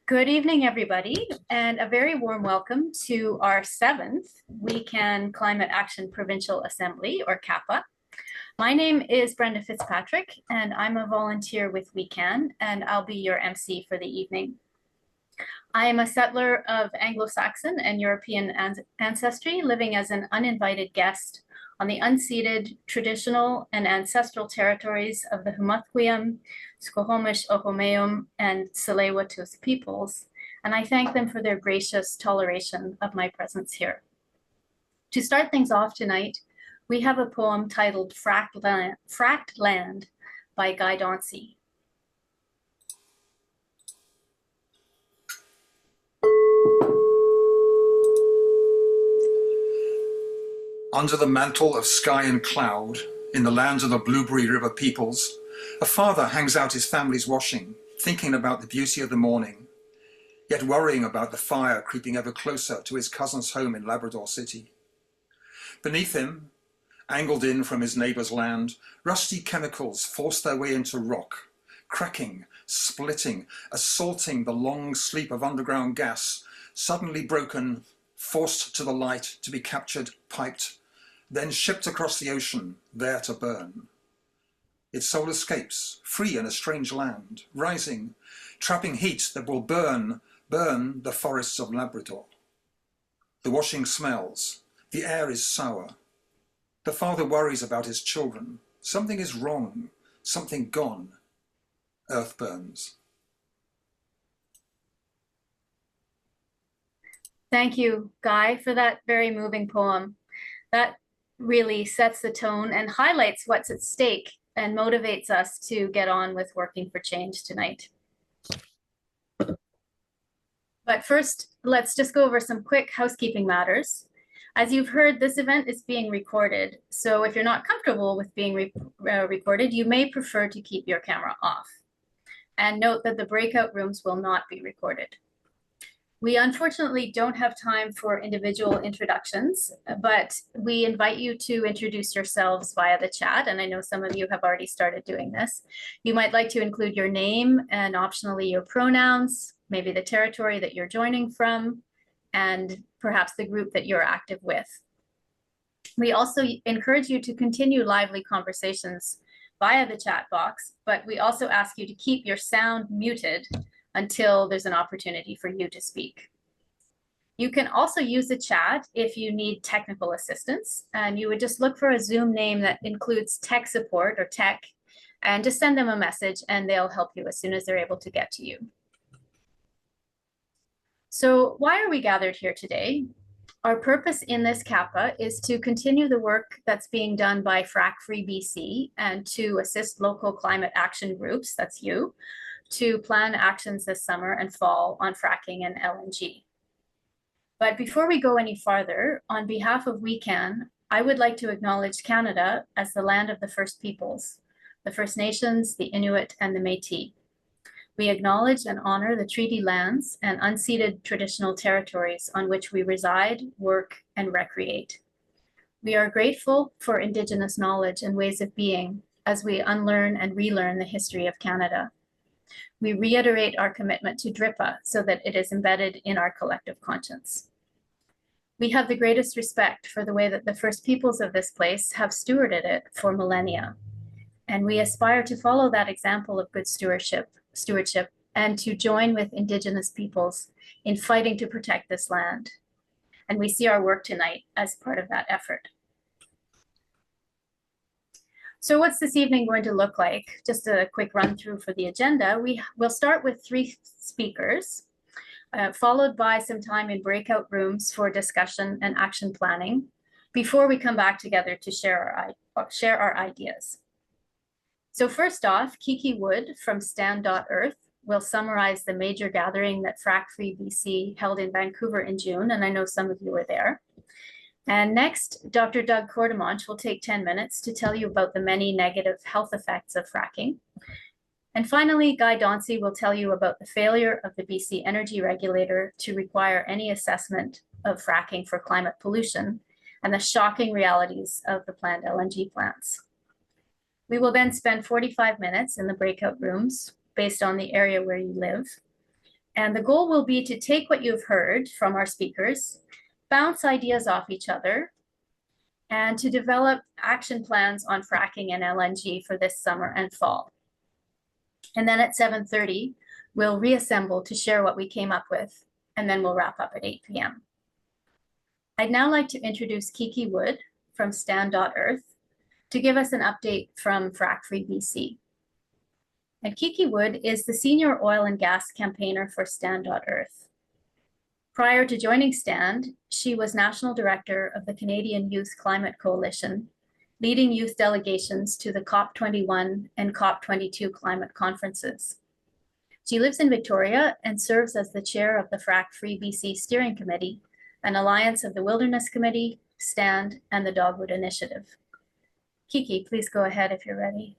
Good evening, everybody, and a very warm welcome to our seventh Weekend Climate Action Provincial Assembly, or Capa. My name is Brenda Fitzpatrick, and I'm a volunteer with WeCan, and I'll be your MC for the evening. I am a settler of Anglo-Saxon and European ancestry, living as an uninvited guest on the unceded, traditional, and ancestral territories of the Humathquium, Squamish, Ohomeum, and Tsleil-Waututh peoples, and I thank them for their gracious toleration of my presence here. To start things off tonight, we have a poem titled Fracked Land by Guy Dauncey. Under the mantle of sky and cloud, in the lands of the Blueberry River peoples, a father hangs out his family's washing, thinking about the beauty of the morning, yet worrying about the fire creeping ever closer to his cousin's home in Labrador City. Beneath him, angled in from his neighbor's land, rusty chemicals force their way into rock, cracking, splitting, assaulting the long sleep of underground gas, suddenly broken, forced to the light to be captured, piped, then shipped across the ocean, there to burn. Its soul escapes, free in a strange land, rising, trapping heat that will burn the forests of Labrador. The washing smells, the air is sour. The father worries about his children. Something is wrong, something gone. Earth burns. Thank you, Guy, for that very moving poem. That really sets the tone and highlights what's at stake and motivates us to get on with working for change tonight. But first, let's just go over some quick housekeeping matters. As you've heard, this event is being recorded. So if you're not comfortable with being recorded, you may prefer to keep your camera off. And note that the breakout rooms will not be recorded. We unfortunately don't have time for individual introductions, but we invite you to introduce yourselves via the chat, and I know some of you have already started doing this. You might like to include your name and optionally your pronouns, maybe the territory that you're joining from, and perhaps the group that you're active with. We also encourage you to continue lively conversations via the chat box, but we also ask you to keep your sound muted until there's an opportunity for you to speak. You can also use the chat if you need technical assistance, and you would just look for a Zoom name that includes tech support or tech, and just send them a message and they'll help you as soon as they're able to get to you. So why are we gathered here today? Our purpose in this CAPA is to continue the work that's being done by Frack-Free BC and to assist local climate action groups, that's you, to plan actions this summer and fall on fracking and LNG. But before we go any farther, on behalf of WeCan, I would like to acknowledge Canada as the land of the First Peoples, the First Nations, the Inuit, and the Métis. We acknowledge and honor the treaty lands and unceded traditional territories on which we reside, work, and recreate. We are grateful for Indigenous knowledge and ways of being as we unlearn and relearn the history of Canada. We reiterate our commitment to DRIPA so that it is embedded in our collective conscience. We have the greatest respect for the way that the First Peoples of this place have stewarded it for millennia, and we aspire to follow that example of good stewardship and to join with Indigenous peoples in fighting to protect this land. And we see our work tonight as part of that effort. So what's this evening going to look like? Just a quick run through for the agenda. We'll start with 3 speakers, followed by some time in breakout rooms for discussion and action planning before we come back together to share our ideas. So first off, Kiki Wood from Stand.earth will summarize the major gathering that Frack-Free BC held in Vancouver in June, and I know some of you were there. And next, Dr. Doug Courtemanche will take 10 minutes to tell you about the many negative health effects of fracking. And finally, Guy Dauncey will tell you about the failure of the BC Energy Regulator to require any assessment of fracking for climate pollution and the shocking realities of the planned LNG plants. We will then spend 45 minutes in the breakout rooms based on the area where you live. And the goal will be to take what you've heard from our speakers, bounce ideas off each other, and to develop action plans on fracking and LNG for this summer and fall. And then at 7:30, we'll reassemble to share what we came up with, and then we'll wrap up at 8 p.m. I'd now like to introduce Kiki Wood from Stand.earth to give us an update from Frack-Free BC. And Kiki Wood is the senior oil and gas campaigner for Stand.earth. Prior to joining Stand, she was national director of the Canadian Youth Climate Coalition, leading youth delegations to the COP21 and COP22 climate conferences. She lives in Victoria and serves as the chair of the Frack-Free BC Steering Committee, an alliance of the Wilderness Committee, Stand, and the Dogwood Initiative. Kiki, please go ahead if you're ready.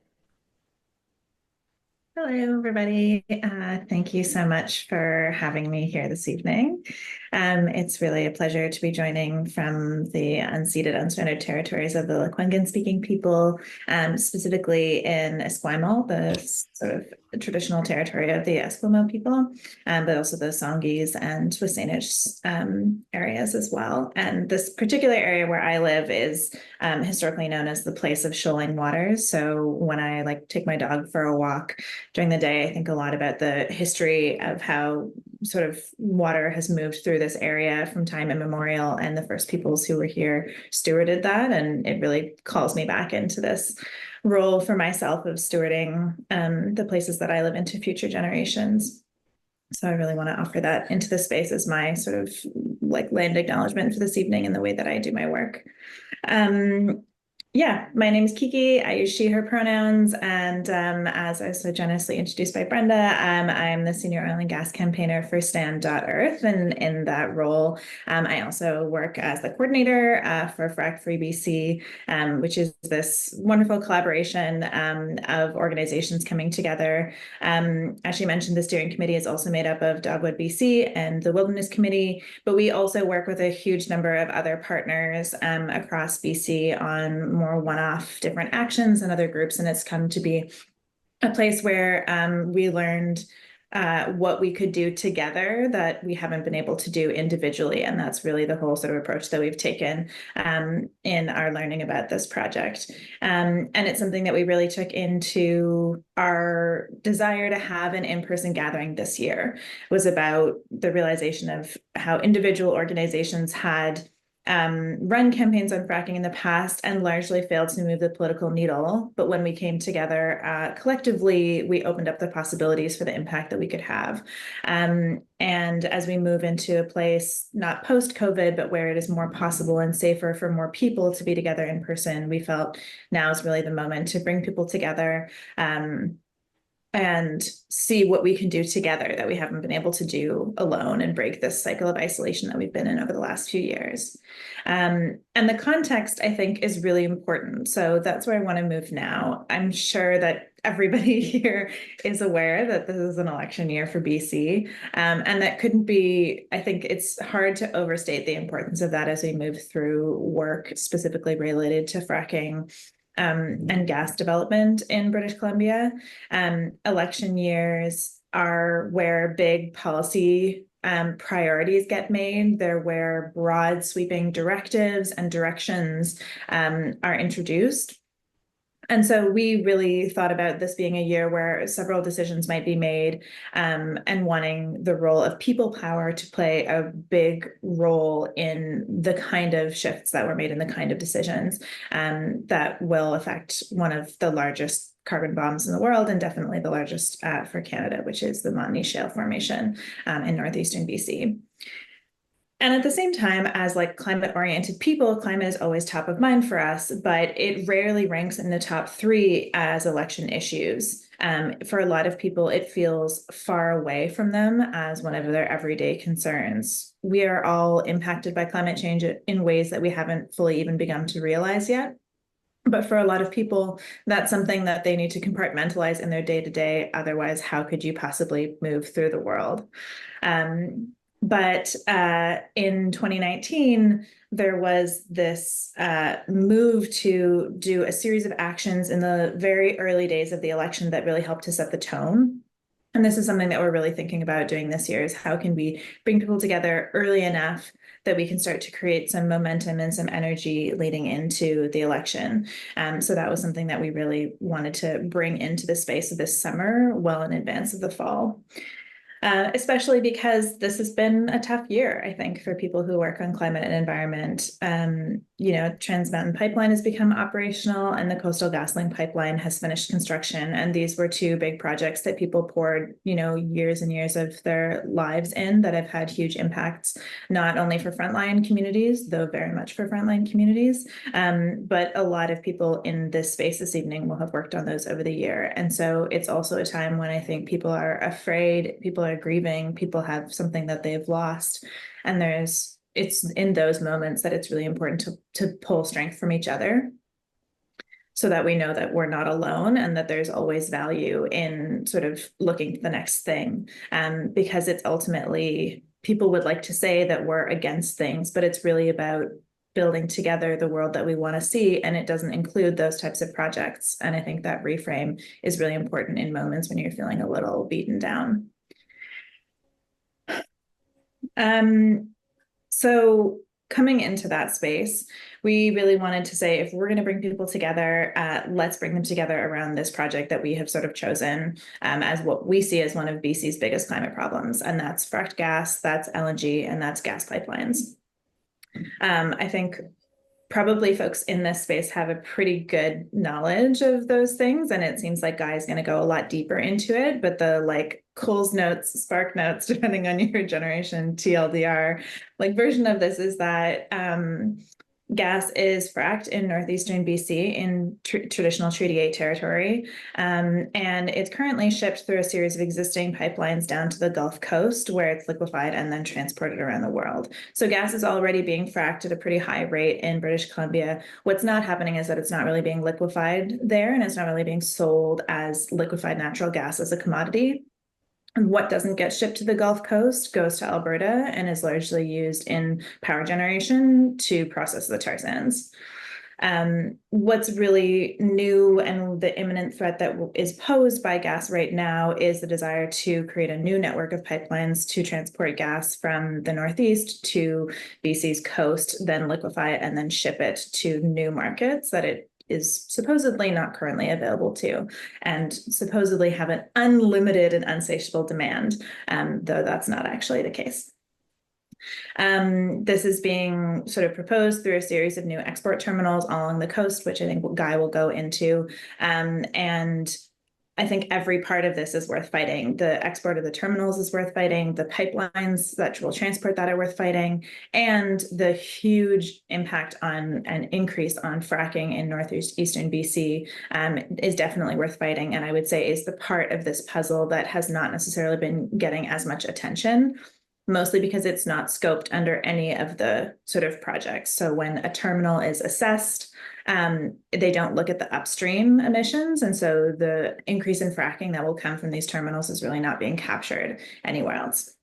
Hello, everybody. Thank you so much for having me here this evening. It's really a pleasure to be joining from the unceded, unsurrendered territories of the Lekwungen-speaking people, specifically in Esquimalt, the sort of traditional territory of the Esquimalt people, but also the Songhees and Wasanich areas as well. And this particular area where I live is historically known as the place of shoaling waters. So when I take my dog for a walk during the day, I think a lot about the history of how sort of water has moved through this area from time immemorial, and the first peoples who were here stewarded that. And it really calls me back into this role for myself of stewarding the places that I live into future generations. So I really want to offer that into the space as my sort of land acknowledgement for this evening in the way that I do my work. Yeah, my name is Kiki. I use she, her pronouns. And as I was so generously introduced by Brenda, I'm the senior oil and gas campaigner for Stand.earth. And in that role, I also work as the coordinator for Frack-Free BC, which is this wonderful collaboration of organizations coming together. As she mentioned, the steering committee is also made up of Dogwood BC and the Wilderness Committee, but we also work with a huge number of other partners across BC on more one-off different actions and other groups, and it's come to be a place where we learned what we could do together that we haven't been able to do individually, and that's really the whole sort of approach that we've taken in our learning about this project. And it's something that we really took into our desire to have an in-person gathering this year. It was about the realization of how individual organizations had run campaigns on fracking in the past and largely failed to move the political needle. But when we came together collectively, we opened up the possibilities for the impact that we could have. And as we move into a place, not post-COVID, but where it is more possible and safer for more people to be together in person, we felt now is really the moment to bring people together and see what we can do together that we haven't been able to do alone, and break this cycle of isolation that we've been in over the last few years. And the context, I think, is really important. So that's where I want to move now. I'm sure that everybody here is aware that this is an election year for BC. And that couldn't be, I think it's hard to overstate the importance of that as we move through work specifically related to fracking and gas development in British Columbia. Election years are where big policy priorities get made. They're where broad sweeping directives and directions are introduced. And so we really thought about this being a year where several decisions might be made, and wanting the role of people power to play a big role in the kind of shifts that were made and the kind of decisions that will affect one of the largest carbon bombs in the world, and definitely the largest for Canada, which is the Montney Shale Formation in northeastern BC. And at the same time, as climate-oriented people, climate is always top of mind for us, but it rarely ranks in the top 3 as election issues. For a lot of people, it feels far away from them as one of their everyday concerns. We are all impacted by climate change in ways that we haven't fully even begun to realize yet. But for a lot of people, that's something that they need to compartmentalize in their day-to-day. Otherwise, how could you possibly move through the world? But in 2019, there was this move to do a series of actions in the very early days of the election that really helped to set the tone. And this is something that we're really thinking about doing this year, is how can we bring people together early enough that we can start to create some momentum and some energy leading into the election. So that was something that we really wanted to bring into the space of this summer, well in advance of the fall. Especially because this has been a tough year, I think, for people who work on climate and environment. Trans Mountain Pipeline has become operational, and the Coastal GasLink pipeline has finished construction. And these were two big projects that people poured, years and years of their lives in, that have had huge impacts, not only for frontline communities, though very much for frontline communities, but a lot of people in this space this evening will have worked on those over the year. And so it's also a time when I think people are afraid, people are grieving, people have something that they've lost, and it's in those moments that it's really important to pull strength from each other, so that we know that we're not alone, and that there's always value in sort of looking to the next thing. Because it's ultimately, people would like to say that we're against things, but it's really about building together the world that we want to see, and it doesn't include those types of projects. And I think that reframe is really important in moments when you're feeling a little beaten down. So coming into that space, we really wanted to say, if we're going to bring people together, let's bring them together around this project that we have sort of chosen as what we see as one of BC's biggest climate problems. And that's fracked gas, that's LNG, and that's gas pipelines. I think probably folks in this space have a pretty good knowledge of those things, and it seems like Guy's going to go a lot deeper into it, but the Coles notes, Spark notes, depending on your generation, TLDR, version of this is that gas is fracked in northeastern BC in traditional Treaty 8 territory, and it's currently shipped through a series of existing pipelines down to the Gulf Coast, where it's liquefied and then transported around the world. So gas is already being fracked at a pretty high rate in British Columbia. What's not happening is that it's not really being liquefied there, and it's not really being sold as liquefied natural gas as a commodity. And what doesn't get shipped to the Gulf Coast goes to Alberta and is largely used in power generation to process the tar sands. What's really new and the imminent threat that is posed by gas right now is the desire to create a new network of pipelines to transport gas from the Northeast to BC's coast, then liquefy it and then ship it to new markets that it is supposedly not currently available to, and supposedly have an unlimited and insatiable demand, though that's not actually the case. This is being sort of proposed through a series of new export terminals along the coast, which I think Guy will go into, and I think every part of this is worth fighting. The export of the terminals is worth fighting. The pipelines that will transport that are worth fighting. And the huge impact on an increase on fracking in northeastern BC is definitely worth fighting. And I would say is the part of this puzzle that has not necessarily been getting as much attention, mostly because it's not scoped under any of the sort of projects. So when a terminal is assessed, they don't look at the upstream emissions. And so the increase in fracking that will come from these terminals is really not being captured anywhere else,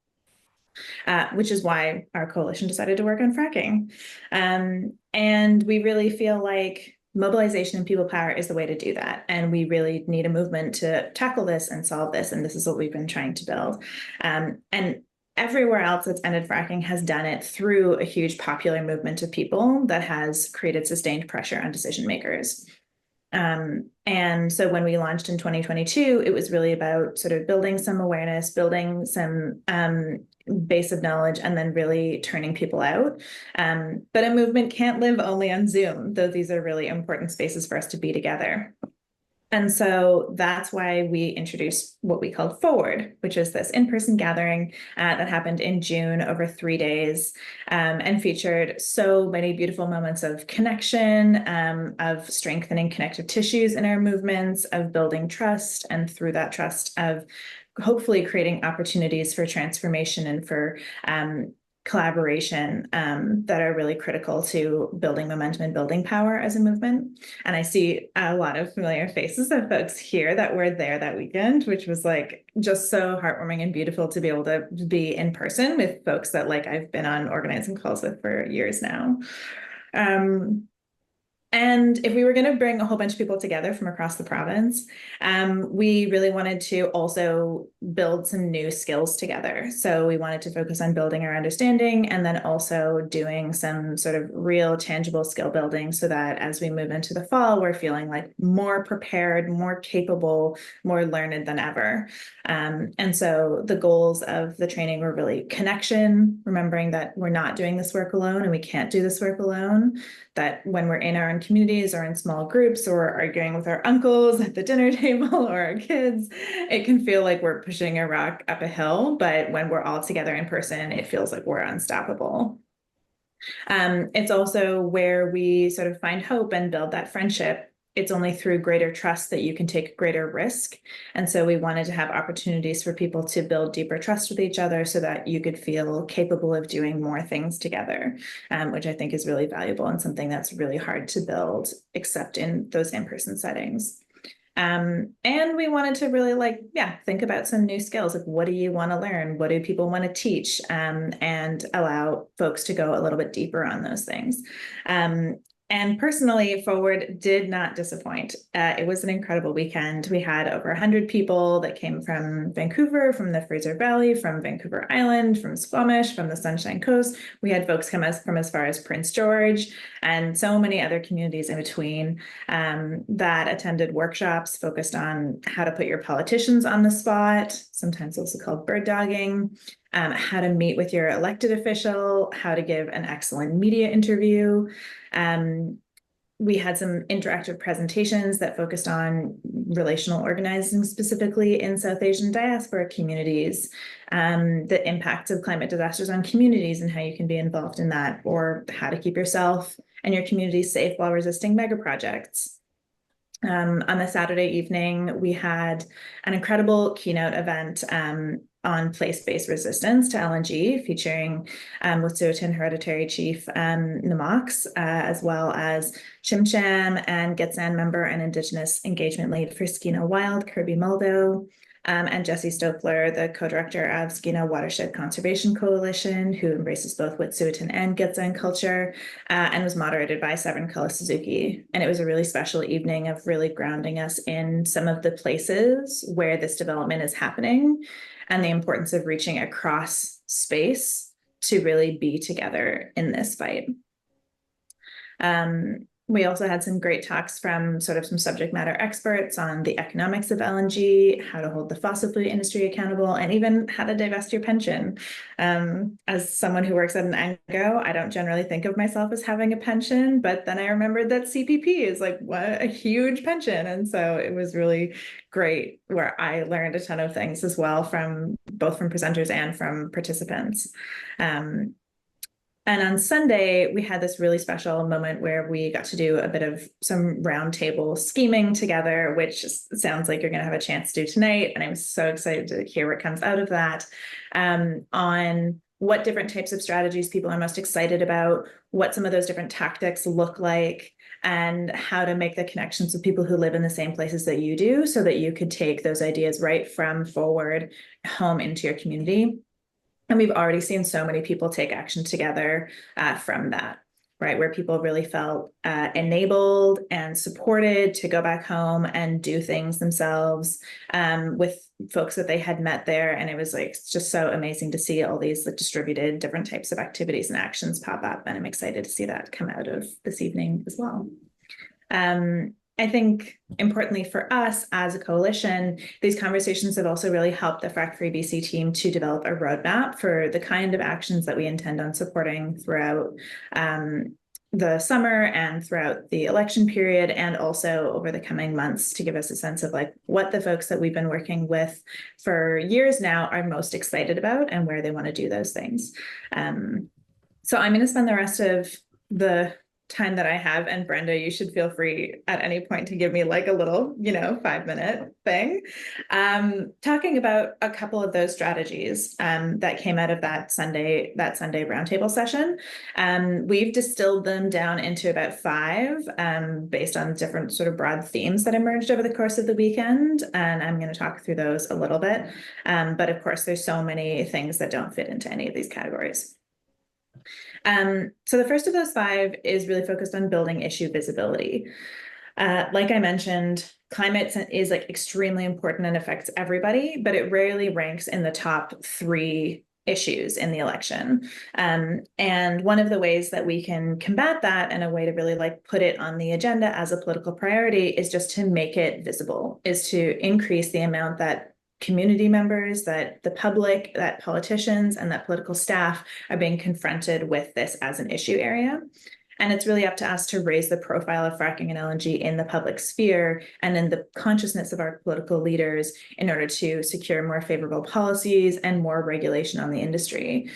which is why our coalition decided to work on fracking. And we really feel like mobilization and people power is the way to do that. And we really need a movement to tackle this and solve this. And this is what we've been trying to build. And everywhere else that's ended fracking has done it through a huge popular movement of people that has created sustained pressure on decision makers. And so when we launched in 2022, it was really about sort of building some awareness, building some base of knowledge, and then really turning people out. But a movement can't live only on Zoom, though these are really important spaces for us to be together. And so that's why we introduced what we called Forward, which is this in-person gathering that happened in June over 3 days, and featured so many beautiful moments of connection, of strengthening connective tissues in our movements, of building trust, and through that trust of hopefully creating opportunities for transformation and for collaboration that are really critical to building momentum and building power as a movement. And I see a lot of familiar faces of folks here that were there that weekend, which was just so heartwarming and beautiful to be able to be in person with folks that I've been on organizing calls with for years now. And if we were going to bring a whole bunch of people together from across the province, we really wanted to also build some new skills together. So we wanted to focus on building our understanding and then also doing some sort of real tangible skill building so that as we move into the fall, we're feeling like more prepared, more capable, more learned than ever. And so the goals of the training were really connection, remembering that we're not doing this work alone and we can't do this work alone, that when we're in our own communities or in small groups or arguing with our uncles at the dinner table or our kids, it can feel like we're pushing a rock up a hill, but when we're all together in person, it feels like we're unstoppable. It's also where we sort of find hope and build that friendship. It's only through greater trust that you can take greater risk. And so we wanted to have opportunities for people to build deeper trust with each other so that you could feel capable of doing more things together, which I think is really valuable and something that's really hard to build, except in those in-person settings. And we wanted to really think about some new skills. Like, what do you want to learn? What do people want to teach? And allow folks to go a little bit deeper on those things. And personally, Forward did not disappoint. It was an incredible weekend. We had over 100 people that came from Vancouver, from the Fraser Valley, from Vancouver Island, from Squamish, from the Sunshine Coast. We had folks come from as far as Prince George and so many other communities in between that attended workshops focused on how to put your politicians on the spot, sometimes also called bird dogging, how to meet with your elected official, how to give an excellent media interview. We had some interactive presentations that focused on relational organizing, specifically in South Asian diaspora communities, the impacts of climate disasters on communities and how you can be involved in that, or how to keep yourself and your community safe while resisting mega projects. On the Saturday evening, we had an incredible keynote event on place-based resistance to LNG, featuring Wet'suwet'en Hereditary Chief Namox, as well as Chimcham and Gitxsan member and Indigenous Engagement Lead for Skeena Wild, Kirby Muldo, and Jesse Stokler, the co-director of Skeena Watershed Conservation Coalition, who embraces both Wet'suwet'en and Gitxsan culture, and was moderated by Severn Kula Suzuki. And it was a really special evening of really grounding us in some of the places where this development is happening and the importance of reaching across space to really be together in this fight. We also had some great talks from sort of some subject matter experts on the economics of LNG, how to hold the fossil fuel industry accountable, and even how to divest your pension. As someone who works at an ANGO, I don't generally think of myself as having a pension, but then I remembered that CPP is like what a huge pension. And so it was really great where I learned a ton of things as well from both from presenters and from participants. And on Sunday, we had this really special moment where we got to do a bit of some roundtable scheming together, which sounds like you're going to have a chance to do tonight. And I'm so excited to hear what comes out of that, on what different types of strategies people are most excited about, what some of those different tactics look like, and how to make the connections with people who live in the same places that you do so that you could take those ideas right from Forward home into your community. And we've already seen so many people take action together from that, right? Where people really felt enabled and supported to go back home and do things themselves with folks that they had met there. And it was like, it's just so amazing to see all these distributed different types of activities and actions pop up. And I'm excited to see that come out of this evening as well. I think importantly for us as a coalition, these conversations have also really helped the Frack-Free BC team to develop a roadmap for the kind of actions that we intend on supporting throughout the summer and throughout the election period, and also over the coming months, to give us a sense of like what the folks that we've been working with for years now are most excited about and where they want to do those things. So I'm going to spend the rest of the time that I have, and Brenda, you should feel free at any point to give me like a little 5-minute thing, talking about a couple of those strategies that came out of that Sunday roundtable session. We've distilled them down into about 5 based on different sort of broad themes that emerged over the course of the weekend, and I'm going to talk through those a little bit, but of course there's so many things that don't fit into any of these categories. So the first of those 5 is really focused on building issue visibility. Like I mentioned, climate is like extremely important and affects everybody, but it rarely ranks in the top 3 issues in the election. And one of the ways that we can combat that, and a way to really like put it on the agenda as a political priority, is just to make it visible, is to increase the amount that community members, that the public, that politicians, and that political staff are being confronted with this as an issue area. And it's really up to us to raise the profile of fracking and LNG in the public sphere and in the consciousness of our political leaders in order to secure more favorable policies and more regulation on the industry.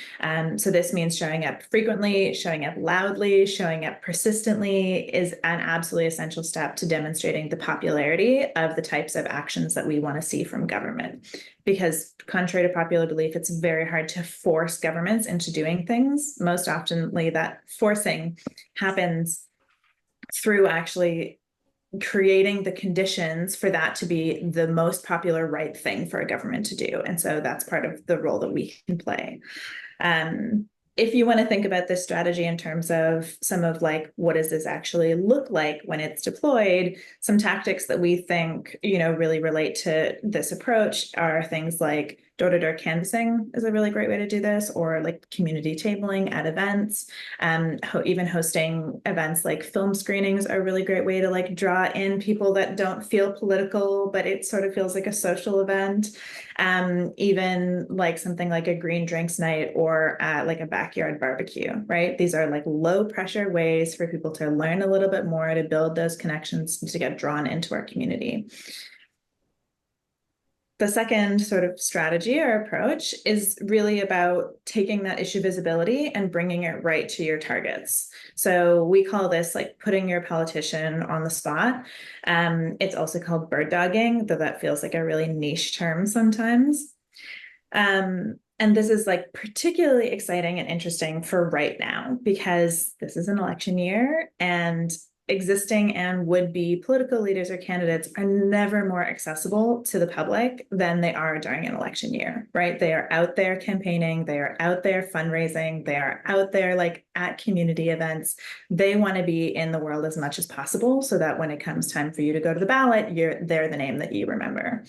So this means showing up frequently, showing up loudly, showing up persistently is an absolutely essential step to demonstrating the popularity of the types of actions that we want to see from government. Because contrary to popular belief, it's very hard to force governments into doing things. Most oftenly, that forcing happens through actually creating the conditions for that to be the most popular right thing for a government to do. And so that's part of the role that we can play. If you want to think about this strategy in terms of some of like, what does this actually look like when it's deployed? Some tactics that we think, really relate to this approach are things like door-to-door canvassing is a really great way to do this, or like community tabling at events. Even hosting events like film screenings are a really great way to like draw in people that don't feel political, but it sort of feels like a social event. Even like something like a green drinks night or like a backyard barbecue, right? These are like low pressure ways for people to learn a little bit more, to build those connections, to get drawn into our community. The second sort of strategy or approach is really about taking that issue visibility and bringing it right to your targets. So we call this like putting your politician on the spot. It's also called bird dogging, though that feels like a really niche term sometimes. And this is like particularly exciting and interesting for right now, because this is an election year and existing and would-be political leaders or candidates are never more accessible to the public than they are during an election year, right? They are out there campaigning, they are out there fundraising, they are out there like at community events. They want to be in the world as much as possible so that when it comes time for you to go to the ballot, they're the name that you remember.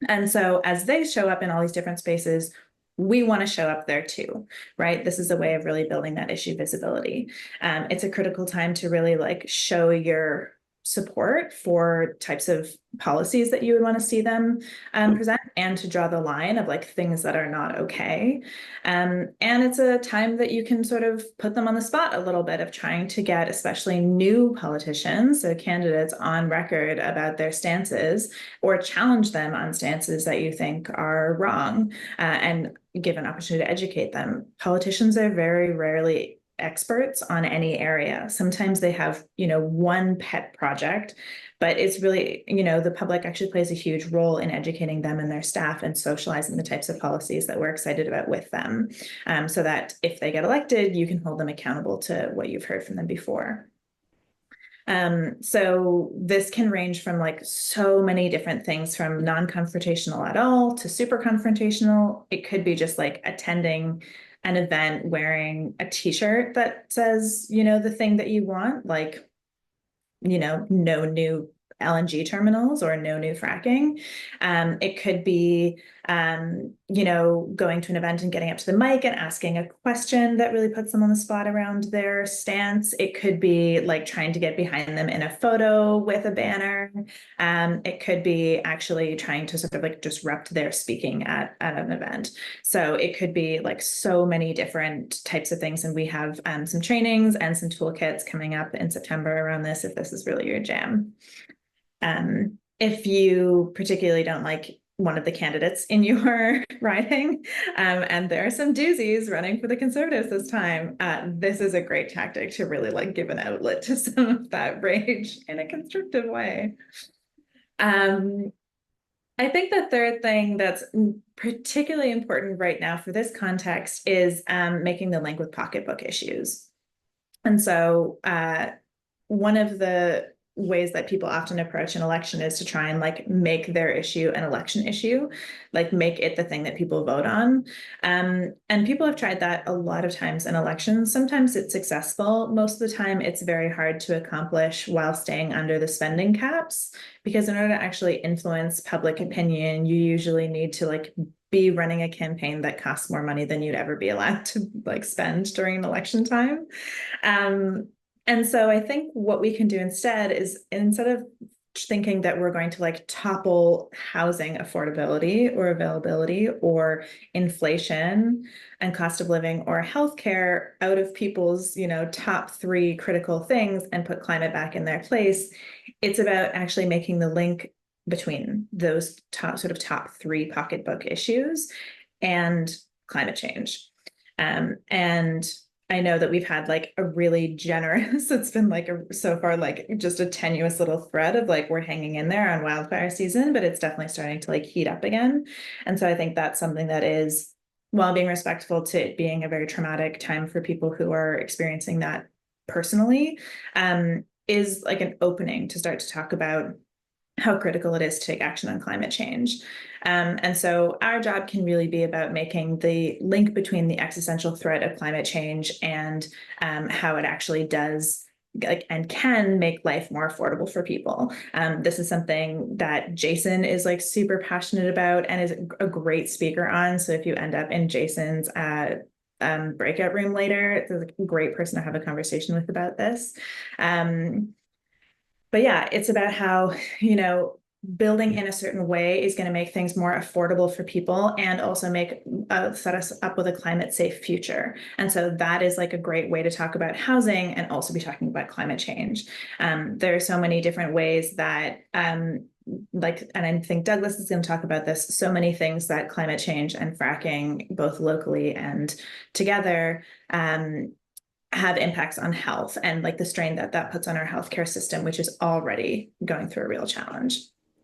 And so as they show up in all these different spaces, we want to show up there too, right? This is a way of really building that issue visibility. It's a critical time to really like show your support for types of policies that you would want to see them present, and to draw the line of like things that are not okay. And it's a time that you can sort of put them on the spot a little bit of trying to get especially new politicians, so candidates, on record about their stances, or challenge them on stances that you think are wrong, and give an opportunity to educate them. Politicians are very rarely experts on any area. Sometimes they have, one pet project, but it's really, the public actually plays a huge role in educating them and their staff and socializing the types of policies that we're excited about with them, so that if they get elected, you can hold them accountable to what you've heard from them before. So this can range from like so many different things, from non-confrontational at all to super confrontational. It could be just like attending an event wearing a t-shirt that says, the thing that you want, like, no new LNG terminals or no new fracking. It could be, going to an event and getting up to the mic and asking a question that really puts them on the spot around their stance. It could be like trying to get behind them in a photo with a banner. It could be actually trying to sort of like disrupt their speaking at an event. So it could be like so many different types of things. And we have some trainings and some toolkits coming up in September around this, if this is really your jam. If you particularly don't like one of the candidates in your riding, and there are some doozies running for the Conservatives this time, this is a great tactic to really like give an outlet to some of that rage in a constructive way. I think the third thing that's particularly important right now for this context is making the link with pocketbook issues. And so one of the ways that people often approach an election is to try and like make their issue an election issue, like make it the thing that people vote on. And people have tried that a lot of times in elections. Sometimes it's successful. Most of the time it's very hard to accomplish while staying under the spending caps, because in order to actually influence public opinion, you usually need to like be running a campaign that costs more money than you'd ever be allowed to like spend during an election time. And so I think what we can do instead is, instead of thinking that we're going to like topple housing affordability or availability or inflation and cost of living or healthcare out of people's, you know, top 3 critical things and put climate back in their place, it's about actually making the link between those top 3 pocketbook issues and climate change. And I know that we've had like a really generous, it's been like so far like just a tenuous little thread of like we're hanging in there on wildfire season, but it's definitely starting to like heat up again. And so I think that's something that is, while being respectful to it being a very traumatic time for people who are experiencing that personally, is like an opening to start to talk about how critical it is to take action on climate change. And so our job can really be about making the link between the existential threat of climate change and how it actually does like and can make life more affordable for people. This is something that Jason is like super passionate about and is a great speaker on. So if you end up in Jason's breakout room later, it's a great person to have a conversation with about this. But yeah, it's about how, you know, building in a certain way is going to make things more affordable for people and also make set us up with a climate safe future. And so that is like a great way to talk about housing and also be talking about climate change. There are so many different ways that like, and I think Douglas is going to talk about this, so many things that climate change and fracking, both locally and together, have impacts on health and like the strain that that puts on our healthcare system, which is already going through a real challenge.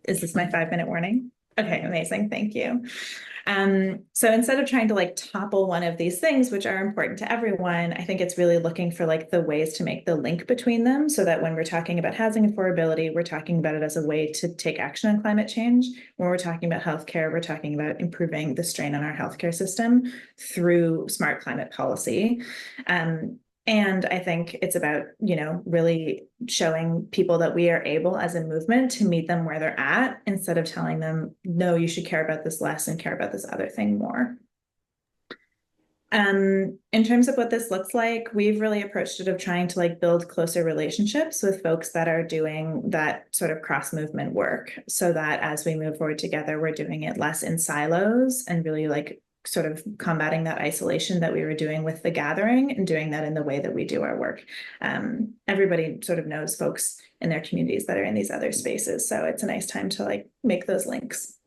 Is this my 5-minute warning? Okay, amazing, thank you. So instead of trying to like topple one of these things, which are important to everyone, I think it's really looking for like the ways to make the link between them so that when we're talking about housing affordability, we're talking about it as a way to take action on climate change. When we're talking about healthcare, we're talking about improving the strain on our healthcare system through smart climate policy. And I think it's about, you know, really showing people that we are able as a movement to meet them where they're at instead of telling them, no, you should care about this less and care about this other thing more. In terms of what this looks like, we've really approached it of trying to like build closer relationships with folks that are doing that sort of cross movement work so that as we move forward together, we're doing it less in silos and really like sort of combating that isolation that we were doing with the gathering and doing that in the way that we do our work. Everybody sort of knows folks in their communities that are in these other spaces. So it's a nice time to like make those links.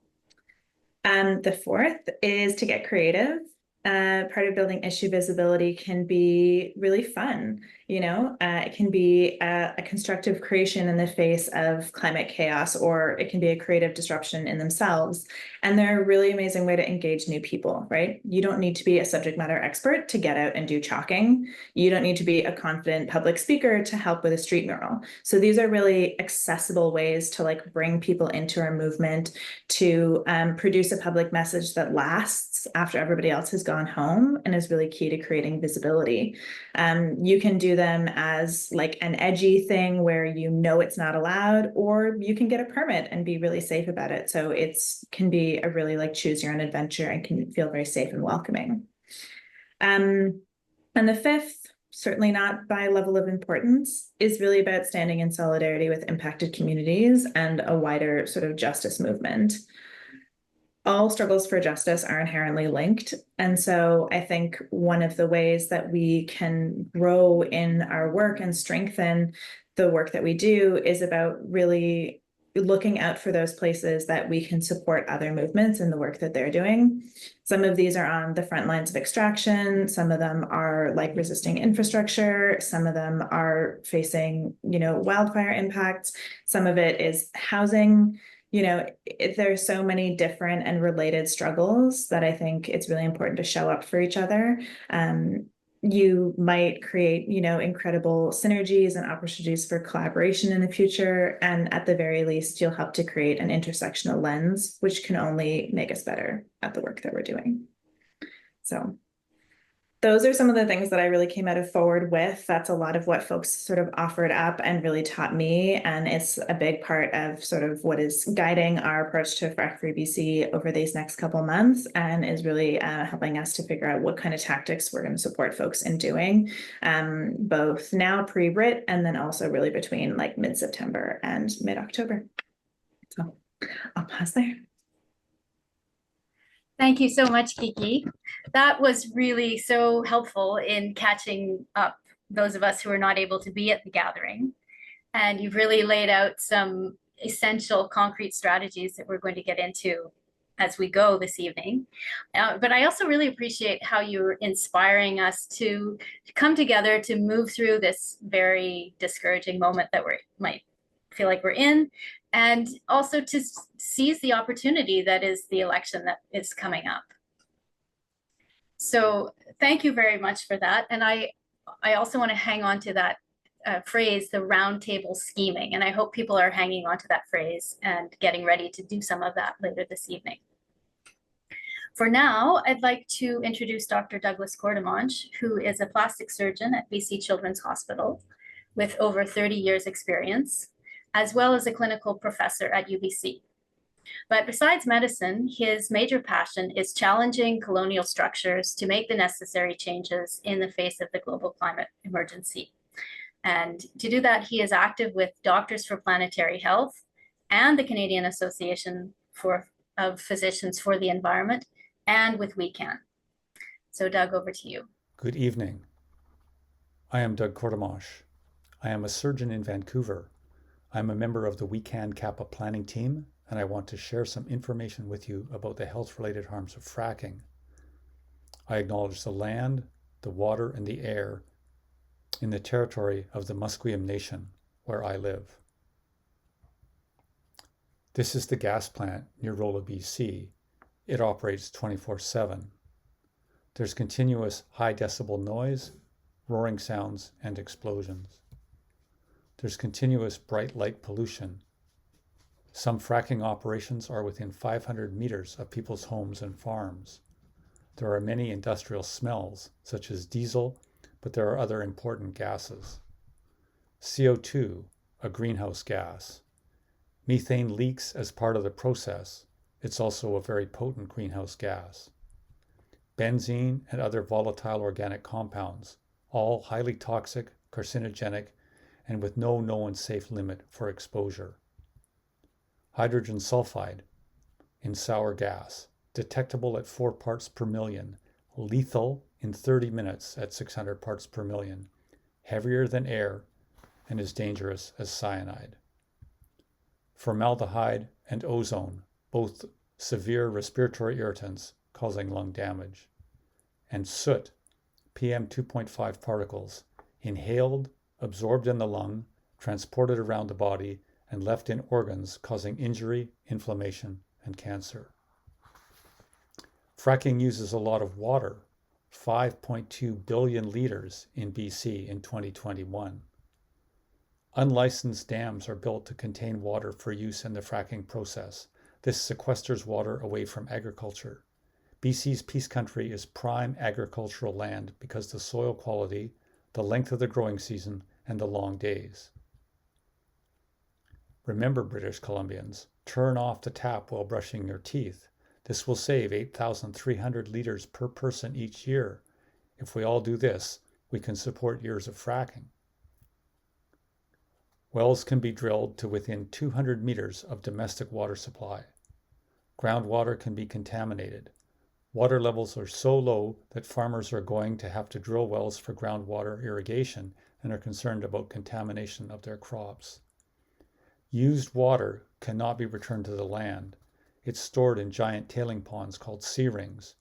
The 4th is to get creative. Part of building issue visibility can be really fun. You know, it can be a constructive creation in the face of climate chaos, or it can be a creative disruption in themselves. And they're a really amazing way to engage new people, right? You don't need to be a subject matter expert to get out and do chalking. You don't need to be a confident public speaker to help with a street mural. So these are really accessible ways to like bring people into our movement, to produce a public message that lasts after everybody else has gone home and is really key to creating visibility. You can do them as like an edgy thing where you know it's not allowed, or you can get a permit and be really safe about it. So it's can be a really like choose your own adventure and can feel very safe and welcoming. And the 5th, certainly not by level of importance, is really about standing in solidarity with impacted communities and a wider sort of justice movement. All struggles for justice are inherently linked. And so I think one of the ways that we can grow in our work and strengthen the work that we do is about really looking out for those places that we can support other movements in the work that they're doing. Some of these are on the front lines of extraction. Some of them are like resisting infrastructure. Some of them are facing, you know, wildfire impacts. Some of it is housing. You know, there's so many different and related struggles that I think it's really important to show up for each other. you might create, incredible synergies and opportunities for collaboration in the future. And at the very least, you'll help to create an intersectional lens, which can only make us better at the work that we're doing. So those are some of the things that I really came out of Forward with. That's a lot of what folks sort of offered up and really taught me. And it's a big part of sort of what is guiding our approach to Frack-Free BC over these next couple months, and is really helping us to figure out what kind of tactics we're going to support folks in doing, both now pre-writ and then also really between like mid-September and mid-October. So I'll pause there. Thank you so much, Kiki. That was really so helpful in catching up those of us who are not able to be at the gathering. And you've really laid out some essential concrete strategies that we're going to get into as we go this evening. But I also really appreciate how you're inspiring us to come together to move through this very discouraging moment that we might feel like we're in, and also to seize the opportunity that is the election that is coming up. So thank you very much for that. And I also want to hang on to that phrase, the roundtable scheming. And I hope people are hanging on to that phrase and getting ready to do some of that later this evening. For now, I'd like to introduce Dr. Douglas Courtemanche, who is a plastic surgeon at BC Children's Hospital with over 30 years experience, as well as a clinical professor at UBC. But besides medicine, his major passion is challenging colonial structures to make the necessary changes in the face of the global climate emergency. And to do that, he is active with Doctors for Planetary Health and the Canadian Association of Physicians for the Environment, and with We Can. So Doug, over to you. Good evening. I am Doug Courtemanche. I am a surgeon in Vancouver. I'm a member of the We Can Capa planning team, and I want to share some information with you about the health-related harms of fracking. I acknowledge the land, the water, and the air in the territory of the Musqueam Nation, where I live. This is the gas plant near Rolla, BC. It operates 24/7. There's continuous high decibel noise, roaring sounds, and explosions. There's continuous bright light pollution. Some fracking operations are within 500 meters of people's homes and farms. There are many industrial smells, such as diesel, but there are other important gases. CO2, a greenhouse gas. Methane leaks as part of the process. It's also a very potent greenhouse gas. Benzene and other volatile organic compounds, all highly toxic, carcinogenic, and with no known safe limit for exposure. Hydrogen sulfide in sour gas, detectable at 4 parts per million, lethal in 30 minutes at 600 parts per million, heavier than air, and as dangerous as cyanide. Formaldehyde and ozone, both severe respiratory irritants causing lung damage. And soot, PM 2.5 particles, inhaled, absorbed in the lung, transported around the body, and left in organs causing injury, inflammation, and cancer. Fracking uses a lot of water, 5.2 billion liters in BC in 2021. Unlicensed dams are built to contain water for use in the fracking process. This sequesters water away from agriculture. BC's Peace Country is prime agricultural land because the soil quality, the length of the growing season, and the long days. Remember, British Columbians, turn off the tap while brushing your teeth. This will save 8,300 liters per person each year. If we all do this, we can support years of fracking. Wells can be drilled to within 200 meters of domestic water supply. Groundwater can be contaminated. Water levels are so low that farmers are going to have to drill wells for groundwater irrigation and are concerned about contamination of their crops. Used water cannot be returned to the land. It's stored in giant tailing ponds called sea rings.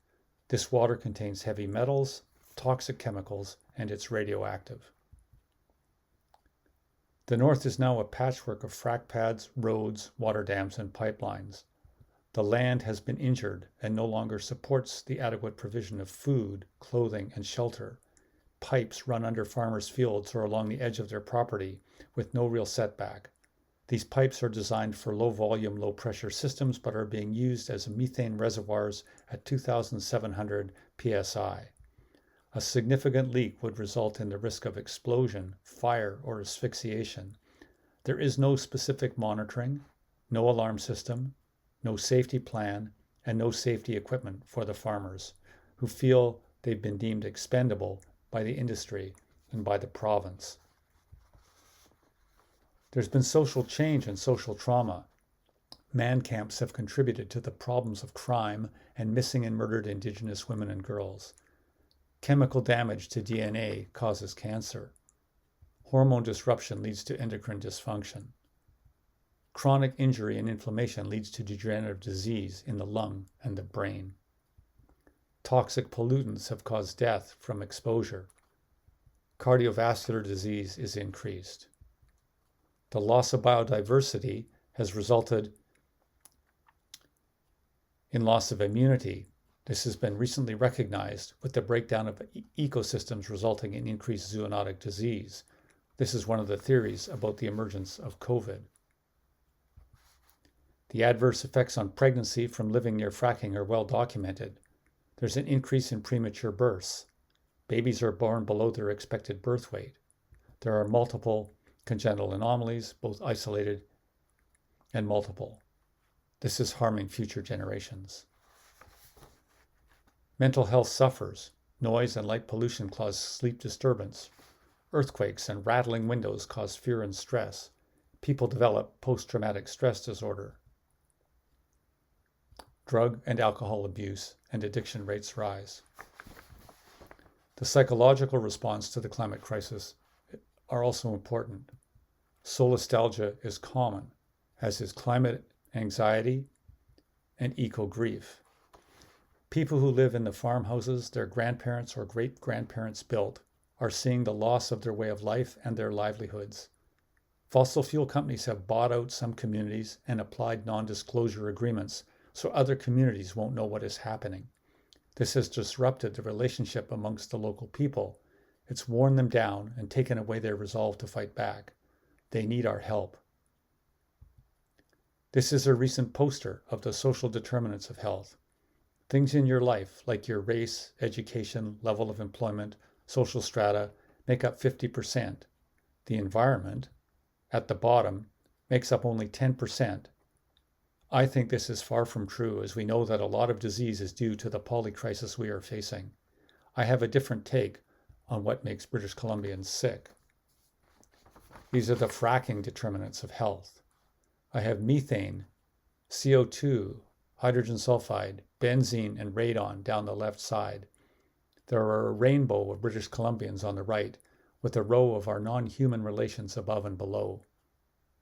This water contains heavy metals, toxic chemicals, and it's radioactive. The north is now a patchwork of frack pads, roads, water dams, and pipelines. The land has been injured and no longer supports the adequate provision of food, clothing, and shelter. pipes run under farmers' fields or along the edge of their property with no real setback. These pipes are designed for low volume, low pressure systems, but are being used as methane reservoirs at 2,700 psi. A significant leak would result in the risk of explosion, fire, or asphyxiation. There is no specific monitoring, no alarm system, no safety plan, and no safety equipment for the farmers who feel they've been deemed expendable by the industry and by the province. There's been social change and social trauma. Man camps have contributed to the problems of crime and missing and murdered Indigenous women and girls. Chemical damage to DNA causes cancer. Hormone disruption leads to endocrine dysfunction. Chronic injury and inflammation leads to degenerative disease in the lung and the brain. Toxic pollutants have caused death from exposure. Cardiovascular disease is increased. The loss of biodiversity has resulted in loss of immunity. This has been recently recognized with the breakdown of ecosystems resulting in increased zoonotic disease. This is one of the theories about the emergence of COVID. The adverse effects on pregnancy from living near fracking are well documented. There's an increase in premature births. Babies are born below their expected birth weight. There are multiple congenital anomalies, both isolated and multiple. This is harming future generations. Mental health suffers. Noise and light pollution cause sleep disturbance. Earthquakes and rattling windows cause fear and stress. People develop post-traumatic stress disorder. Drug and alcohol abuse and addiction rates rise. The psychological response to the climate crisis are also important. Solastalgia is common, as is climate anxiety and eco-grief. People who live in the farmhouses their grandparents or great-grandparents built are seeing the loss of their way of life and their livelihoods. Fossil fuel companies have bought out some communities and applied non-disclosure agreements so other communities won't know what is happening. This has disrupted the relationship amongst the local people. It's worn them down and taken away their resolve to fight back. They need our help. This is a recent poster of the social determinants of health. Things in your life, like your race, education, level of employment, social strata, make up 50%. The environment, at the bottom, makes up only 10%. I think this is far from true, as we know that a lot of disease is due to the polycrisis we are facing. I have a different take on what makes British Columbians sick. These are the fracking determinants of health. I have methane, CO2, hydrogen sulfide, benzene, and radon down the left side. There are a rainbow of British Columbians on the right, with a row of our non-human relations above and below.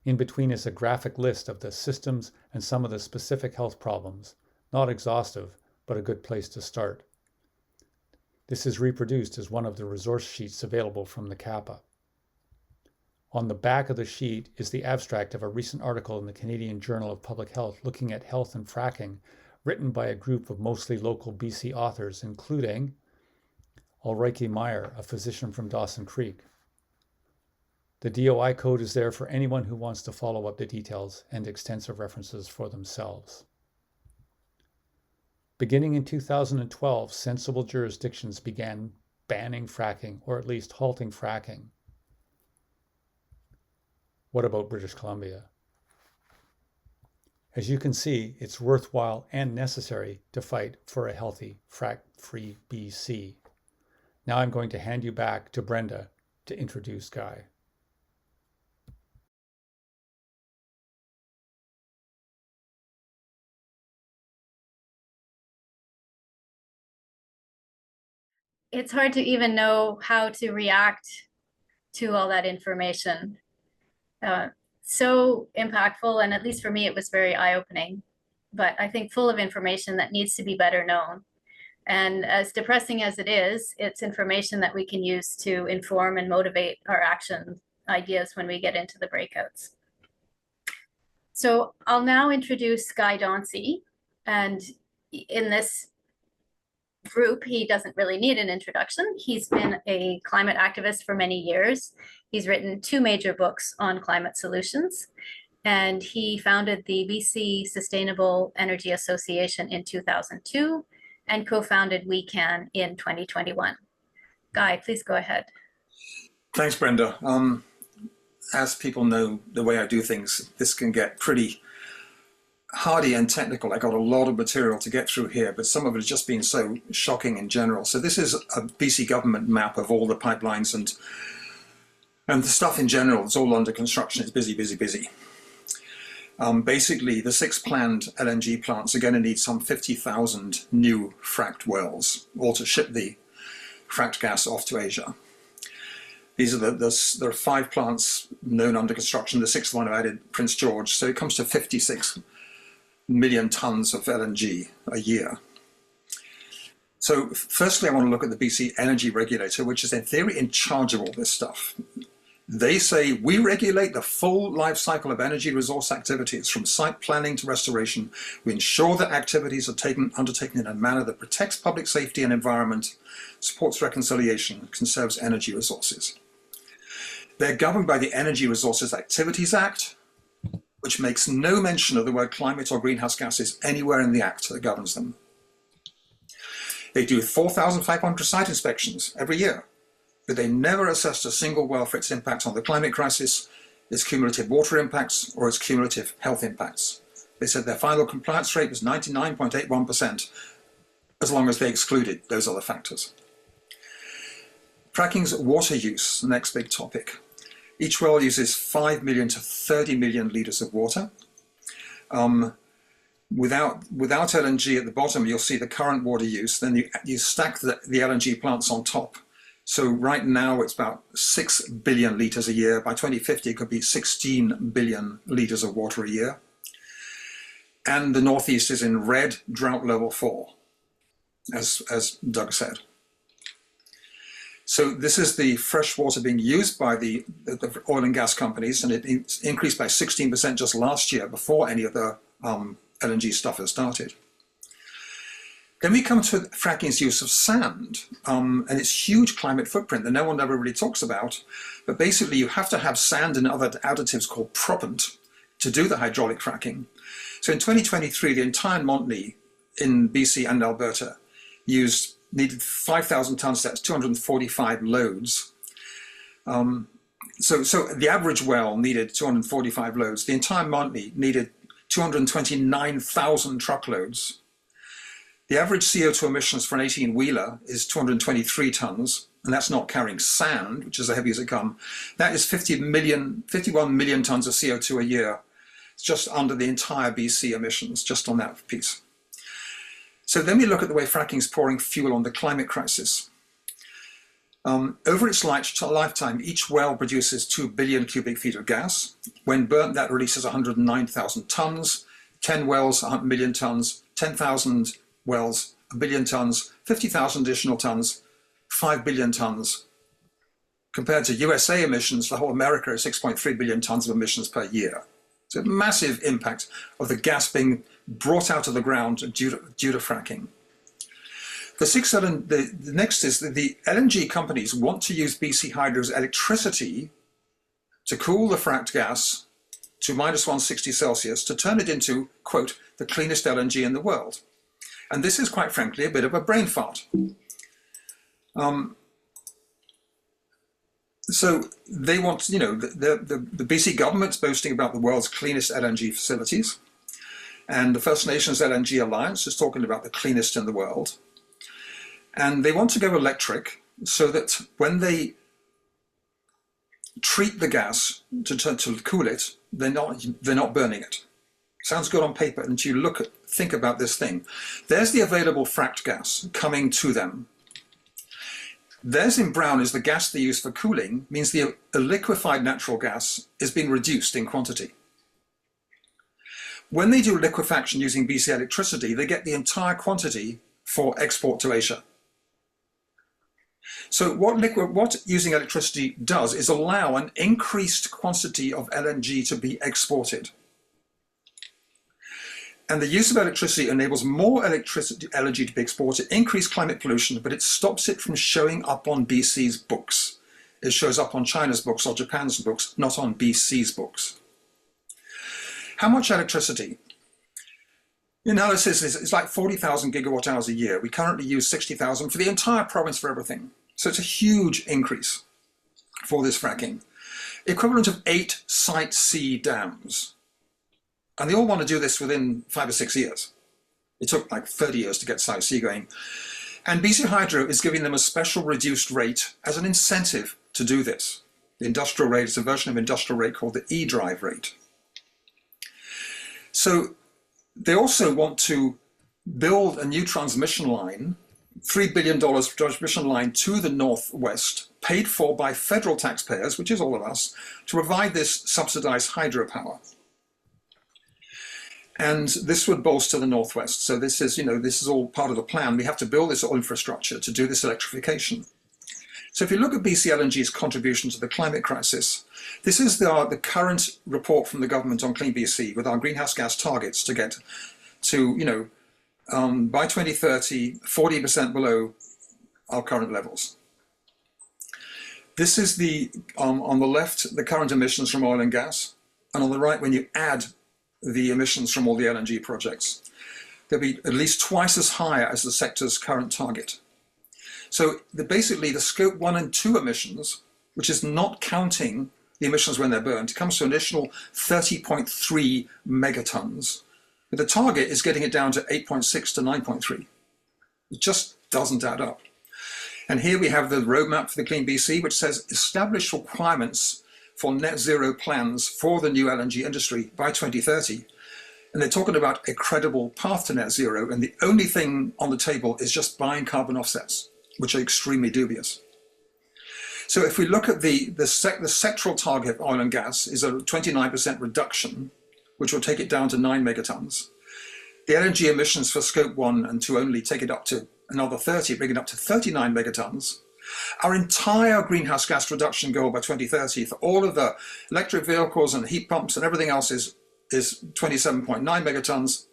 In between is a graphic list of the systems and some of the specific health problems. Not exhaustive, but a good place to start. This is reproduced as one of the resource sheets available from the Capa. On the back of the sheet is the abstract of a recent article in the Canadian Journal of Public Health looking at health and fracking, written by a group of mostly local BC authors, including Ulrike Meyer, a physician from Dawson Creek. The DOI code is there for anyone who wants to follow up the details and extensive references for themselves. Beginning in 2012, sensible jurisdictions began banning fracking, or at least halting fracking. What about British Columbia? As you can see, it's worthwhile and necessary to fight for a healthy Frack-Free BC. Now I'm going to hand you back to Brenda to introduce Guy. It's hard to even know how to react to all that information. So impactful, and at least for me, it was very eye-opening, but I think full of information that needs to be better known. And as depressing as it is, it's information that we can use to inform and motivate our action ideas when we get into the breakouts. So I'll now introduce Guy Dauncey, and in this group, he doesn't really need an introduction. He's been a climate activist for many years. He's written 2 major books on climate solutions, and he founded the BC Sustainable Energy Association in 2002 and co-founded We Can in 2021. Guy, please go ahead. Thanks, Brenda. As people know the way I do things, this can get pretty hardy and technical. I got a lot of material to get through here, but some of it has just been so shocking in general. So this is a BC government map of all the pipelines and the stuff in general. It's all under construction. It's busy, busy, busy. Basically, the 6 planned LNG plants are going to need some 50,000 new fracked wells, all to ship the fracked gas off to Asia. These are there are 5 plants known under construction. The 6th one I added, Prince George. So it comes to 56 million tons of LNG a year. So firstly, I want to look at the BC Energy Regulator, which is in theory in charge of all this stuff. They say we regulate the full life cycle of energy resource activities from site planning to restoration. We ensure that activities are undertaken in a manner that protects public safety and environment, supports reconciliation, and conserves energy resources. They're governed by the Energy Resources Activities Act, which makes no mention of the word climate or greenhouse gases anywhere in the act that governs them. They do 4,500 site inspections every year, but they never assessed a single well for its impact on the climate crisis, its cumulative water impacts, or its cumulative health impacts. They said their final compliance rate was 99.81%, as long as they excluded those other factors. Fracking's water use, the next big topic. Each well uses 5 million to 30 million litres of water. Without LNG at the bottom, you'll see the current water use. Then you stack the LNG plants on top. So right now it's about 6 billion litres a year. By 2050, it could be 16 billion litres of water a year. And the Northeast is in red, drought level 4, as Doug said. So this is the fresh water being used by the oil and gas companies, and it increased by 16% just last year before any of the LNG stuff has started. Then we come to fracking's use of sand and its huge climate footprint that no one ever really talks about. But basically, you have to have sand and other additives called proppant to do the hydraulic fracking. So in 2023, the entire Montney in BC and Alberta needed 5,000 tons. That's 245 loads. So the average well needed 245 loads. The entire Montney needed 229,000 truckloads. The average CO2 emissions for an 18-wheeler is 223 tons, and that's not carrying sand, which is as heavy as it comes. That is 51 million tons of CO2 a year. It's just under the entire BC emissions, just on that piece. So then we look at the way fracking is pouring fuel on the climate crisis. Over its lifetime, each well produces 2 billion cubic feet of gas. When burnt, that releases 109,000 tons. 10 wells, 100 million tons. 10,000 wells, 1 billion tons. 50,000 additional tons, 5 billion tons. Compared to USA emissions, the whole America is 6.3 billion tons of emissions per year. So a massive impact of the gas being brought out of the ground due to fracking. The next is that the LNG companies want to use BC Hydro's electricity to cool the fracked gas to minus 160 Celsius to turn it into, quote, the cleanest LNG in the world. And this is quite frankly a bit of a brain fart. So they want, the BC government's boasting about the world's cleanest LNG facilities. And the First Nations LNG Alliance is talking about the cleanest in the world. And they want to go electric so that when they treat the gas to cool it, they're not burning it. Sounds good on paper until you think about this thing. There's the available fracked gas coming to them. There's in brown is the gas they use for cooling, means the liquefied natural gas is being reduced in quantity. When they do liquefaction using BC electricity, they get the entire quantity for export to Asia. So what using electricity does is allow an increased quantity of LNG to be exported. And the use of electricity enables more energy to be exported, increase climate pollution, but it stops it from showing up on BC's books. It shows up on China's books or Japan's books, not on BC's books. How much electricity? The analysis is like 40,000 gigawatt hours a year. We currently use 60,000 for the entire province for everything. So it's a huge increase for this fracking. Equivalent of 8 Site C dams. And they all want to do this within 5 or 6 years. It took like 30 years to get Site C going. And BC Hydro is giving them a special reduced rate as an incentive to do this. The industrial rate is a version of industrial rate called the E-drive rate. So they also want to build a new transmission line, $3 billion transmission line to the northwest, paid for by federal taxpayers, which is all of us, to provide this subsidized hydropower. And this would bolster the northwest. So this is, this is all part of the plan. We have to build this infrastructure to do this electrification. So if you look at BC LNG's contribution to the climate crisis, this is the current report from the government on Clean BC with our greenhouse gas targets to get to, by 2030, 40% below our current levels. This is on the left, the current emissions from oil and gas, and on the right, when you add the emissions from all the LNG projects, they'll be at least twice as high as the sector's current target. So basically the scope 1 and 2 emissions, which is not counting the emissions when they're burned, comes to an additional 30.3 megatons. But the target is getting it down to 8.6 to 9.3. It just doesn't add up. And here we have the roadmap for the Clean BC, which says establish requirements for net zero plans for the new LNG industry by 2030. And they're talking about a credible path to net zero. And the only thing on the table is just buying carbon offsets, which are extremely dubious. So if we look at the sectoral target of oil and gas is a 29% reduction, which will take it down to 9 megatons. The LNG emissions for scope 1 and 2 only take it up to another 30, bring it up to 39 megatons. Our entire greenhouse gas reduction goal by 2030 for all of the electric vehicles and heat pumps and everything else is 27.9 megatons.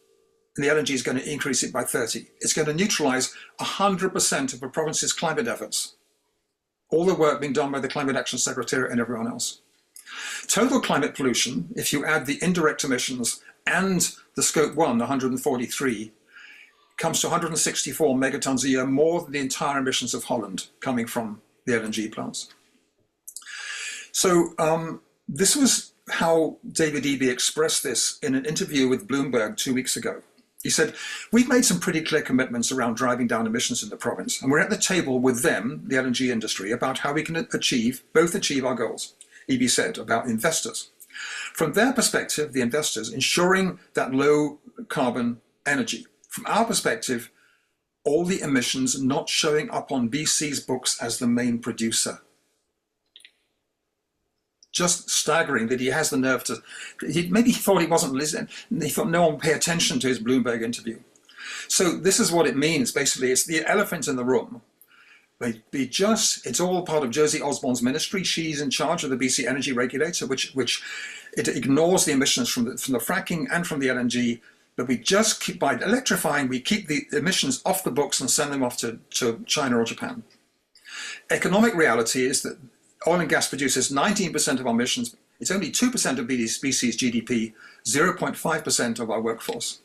And the LNG is going to increase it by 30. It's going to neutralize 100% of the province's climate efforts. All the work being done by the Climate Action Secretariat and everyone else. Total climate pollution, if you add the indirect emissions and the scope 1, 143, comes to 164 megatons a year, more than the entire emissions of Holland coming from the LNG plants. So this was how David Eby expressed this in an interview with Bloomberg 2 weeks ago. He said, we've made some pretty clear commitments around driving down emissions in the province, and we're at the table with them, the LNG industry, about how we can both achieve our goals. Eby said about investors. From their perspective, the investors, ensuring that low carbon energy. From our perspective, all the emissions not showing up on BC's books as the main producer. Just staggering that he has the nerve to, maybe he thought he wasn't listening, he thought no one would pay attention to his Bloomberg interview. So this is what it means, basically, it's the elephant in the room. It's all part of Josie Osborne's ministry. She's in charge of the BC Energy Regulator, which it ignores the emissions from the fracking and from the LNG, but we just keep, by electrifying, we keep the emissions off the books and send them off to China or Japan. Economic reality is that oil and gas produces 19% of our emissions. It's only 2% of BC's GDP, 0.5% of our workforce.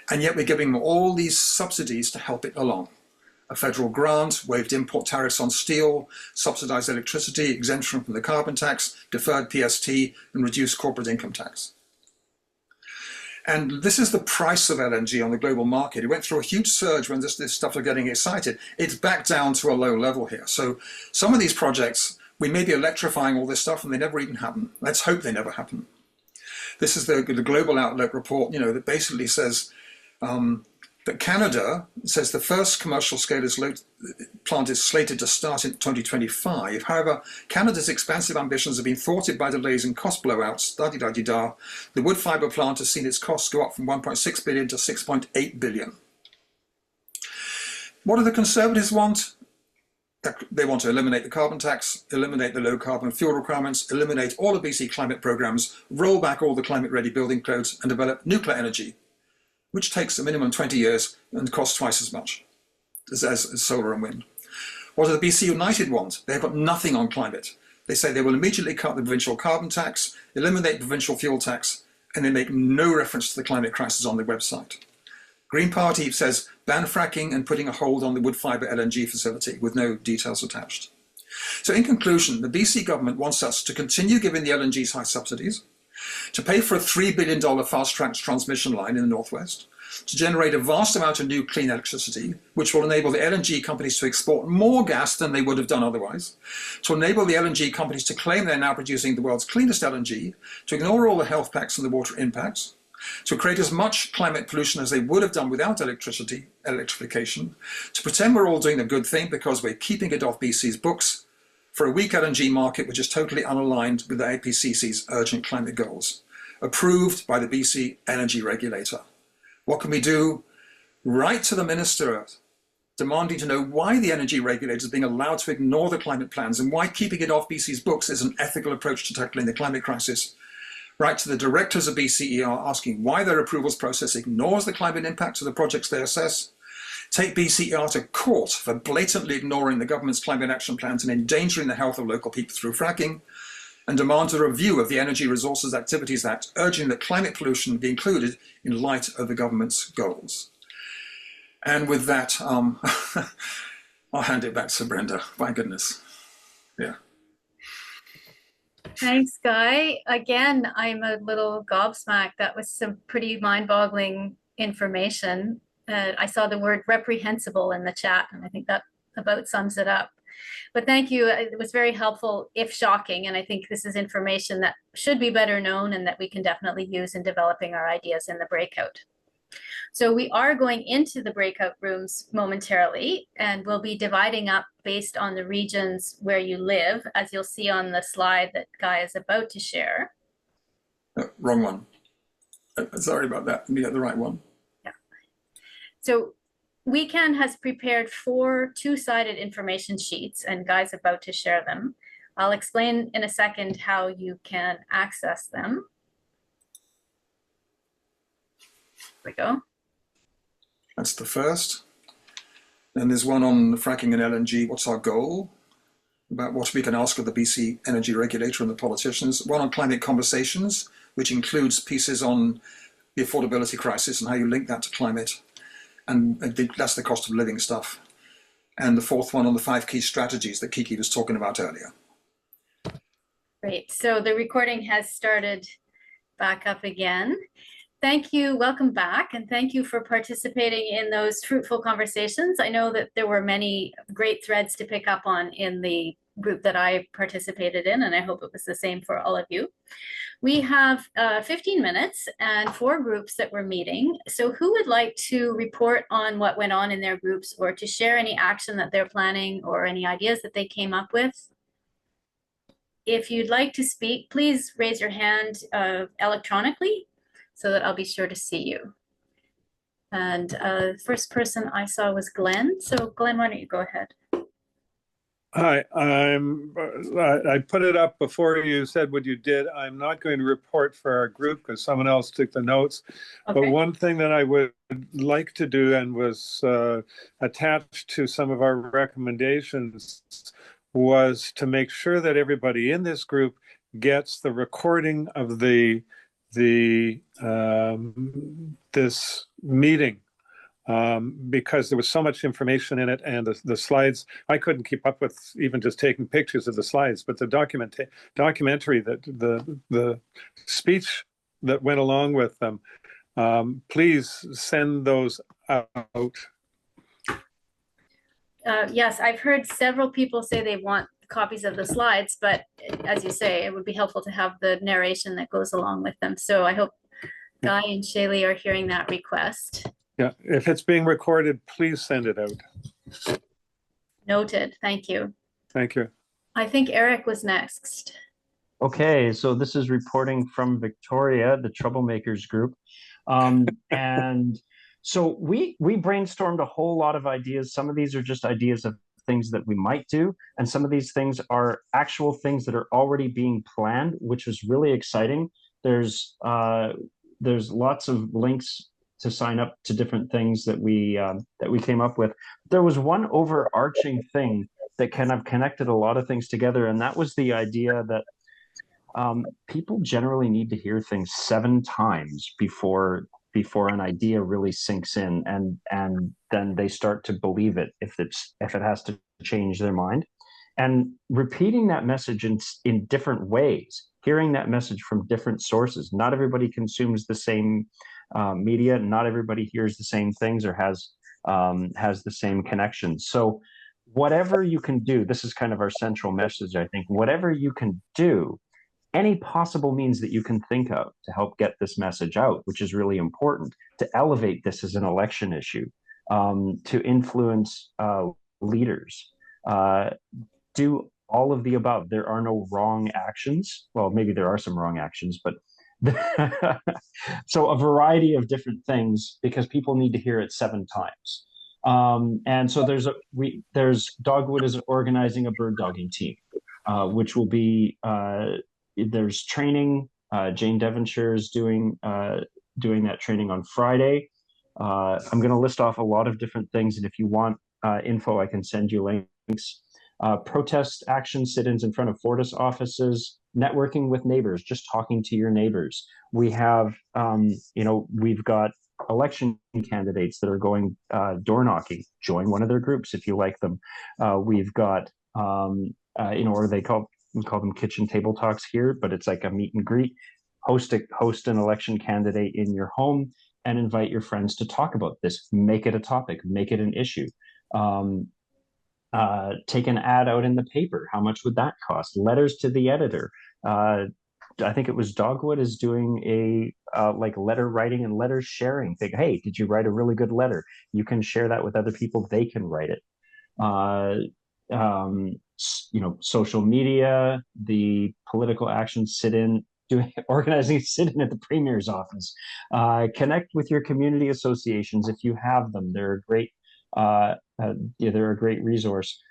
And yet we're giving them all these subsidies to help it along. A federal grant, waived import tariffs on steel, subsidized electricity, exemption from the carbon tax, deferred PST, and reduced corporate income tax. And this is the price of LNG on the global market. It went through a huge surge when this stuff was getting excited. It's back down to a low level here. So some of these projects, we may be electrifying all this stuff and they never even happen. Let's hope they never happen. This is the Global Outlook report, that basically says that Canada says the first commercial scale plant is slated to start in 2025. However, Canada's expansive ambitions have been thwarted by delays and cost blowouts. Da-di-da-di-da. The wood fibre plant has seen its costs go up from 1.6 billion to 6.8 billion. What do the Conservatives want? They want to eliminate the carbon tax, eliminate the low carbon fuel requirements, eliminate all of BC climate programs, roll back all the climate ready building codes and develop nuclear energy. which takes a minimum 20 years and costs twice as much as solar and wind. What do the BC United want? They've got nothing on climate. They say they will immediately cut the provincial carbon tax, eliminate provincial fuel tax, and they make no reference to the climate crisis on their website. Green Party says ban fracking and putting a hold on the wood fibre LNG facility with no details attached. So in conclusion, the BC government wants us to continue giving the LNGs high subsidies, to pay for a $3 billion fast-track transmission line in the northwest, to generate a vast amount of new clean electricity, which will enable the LNG companies to export more gas than they would have done otherwise, to enable the LNG companies to claim they're now producing the world's cleanest LNG, to ignore all the health pacts and the water impacts, to create as much climate pollution as they would have done without electrification, to pretend we're all doing the good thing because we're keeping it off BC's books, for a weak LNG market which is totally unaligned with the IPCC's urgent climate goals, approved by the BC Energy Regulator. What can we do? Write to the Minister demanding to know why the Energy Regulator is being allowed to ignore the climate plans and why keeping it off BC's books is an ethical approach to tackling the climate crisis. Write to the directors of BCER asking why their approvals process ignores the climate impact of the projects they assess. Take BCER to court for blatantly ignoring the government's climate action plans and endangering the health of local people through fracking, and demand a review of the Energy Resources Activities Act, urging that climate pollution be included in light of the government's goals. And with that, I'll hand it back to Brenda. My goodness. Yeah. Thanks, Guy. Again, I'm a little gobsmacked. That was some pretty mind-boggling information. I saw the word reprehensible in the chat, and I think that about sums it up. But thank you. It was very helpful, if shocking, and I think this is information that should be better known and that we can definitely use in developing our ideas in the breakout. So we are going into the breakout rooms momentarily, and we'll be dividing up based on the regions where you live, as you'll see on the slide that Guy is about to share. Wrong one. Sorry about that. Let me get the right one. Yeah. So WeCan has prepared 4 two-sided information sheets, and Guy's about to share them. I'll explain in a second how you can access them. Here we go. That's the first. Then there's one on the fracking and LNG, what's our goal? About what we can ask of the BC Energy Regulator and the politicians. One on climate conversations, which includes pieces on the affordability crisis and how you link that to climate. And that's the cost of living stuff. And the fourth one on the 5 key strategies that Kiki was talking about earlier. Great. So the recording has started back up again. Thank you. Welcome back. And thank you for participating in those fruitful conversations. I know that there were many great threads to pick up on in the group that I participated in, and I hope it was the same for all of you. We have 15 minutes and 4 groups that we're meeting. So who would like to report on what went on in their groups, or to share any action that they're planning or any ideas that they came up with? If you'd like to speak, please raise your hand electronically so that I'll be sure to see you. And the first person I saw was Glenn. So Glenn, why don't you go ahead? Hi, I put it up before you said what you did. I'm not going to report for our group because someone else took the notes. Okay. But one thing that I would like to do, and was attached to some of our recommendations, was to make sure that everybody in this group gets the recording of this meeting. Because there was so much information in it, and the slides, I couldn't keep up with even just taking pictures of the slides, but the documentary, that the speech that went along with them, please send those out. Yes, I've heard several people say they want copies of the slides, but as you say, it would be helpful to have the narration that goes along with them. So I hope Guy and Shaylee are hearing that request. Yeah, if it's being recorded, please send it out. Noted. Thank you. Thank you. I think Eric was next. Okay, so this is reporting from Victoria, the Troublemakers group. And so we brainstormed a whole lot of ideas. Some of these are just ideas of things that we might do, and some of these things are actual things that are already being planned, which is really exciting. There's lots of links sign up to different things that we came up with. There was one overarching thing that kind of connected a lot of things together, and that was the idea that people generally need to hear things 7 times before an idea really sinks in, and then they start to believe it if it has to change their mind. And repeating that message in different ways, hearing that message from different sources. Not everybody consumes the same media. Not everybody hears the same things or has the same connections. So whatever you can do, this is kind of our central message, I think. Whatever you can do, any possible means that you can think of to help get this message out, which is really important, to elevate this as an election issue, to influence leaders. Do all of the above. There are no wrong actions. Well, maybe there are some wrong actions, but so a variety of different things, because people need to hear it 7 times. And so there's Dogwood is organizing a bird dogging team, which will be there's training. Jane Devonshire is doing that training on Friday. I'm going to list off a lot of different things, and if you want info, I can send you links. Protest action sit-ins in front of Fortis offices, networking with neighbors, just talking to your neighbors. We have, we've got election candidates that are going door knocking. Join one of their groups if you like them. We've got, or we call them kitchen table talks here, but it's like a meet and greet. Host an election candidate in your home and invite your friends to talk about this. Make it a topic, make it an issue. Take an ad out in the paper. How much would that cost? Letters to the editor. I think it was Dogwood is doing a like letter writing and letter sharing thing. Hey, did you write a really good letter? You can share that with other people. They can write it. Social media, the political action sit-in, organizing sit-in at the Premier's office. Connect with your community associations if you have them. They're a great resource.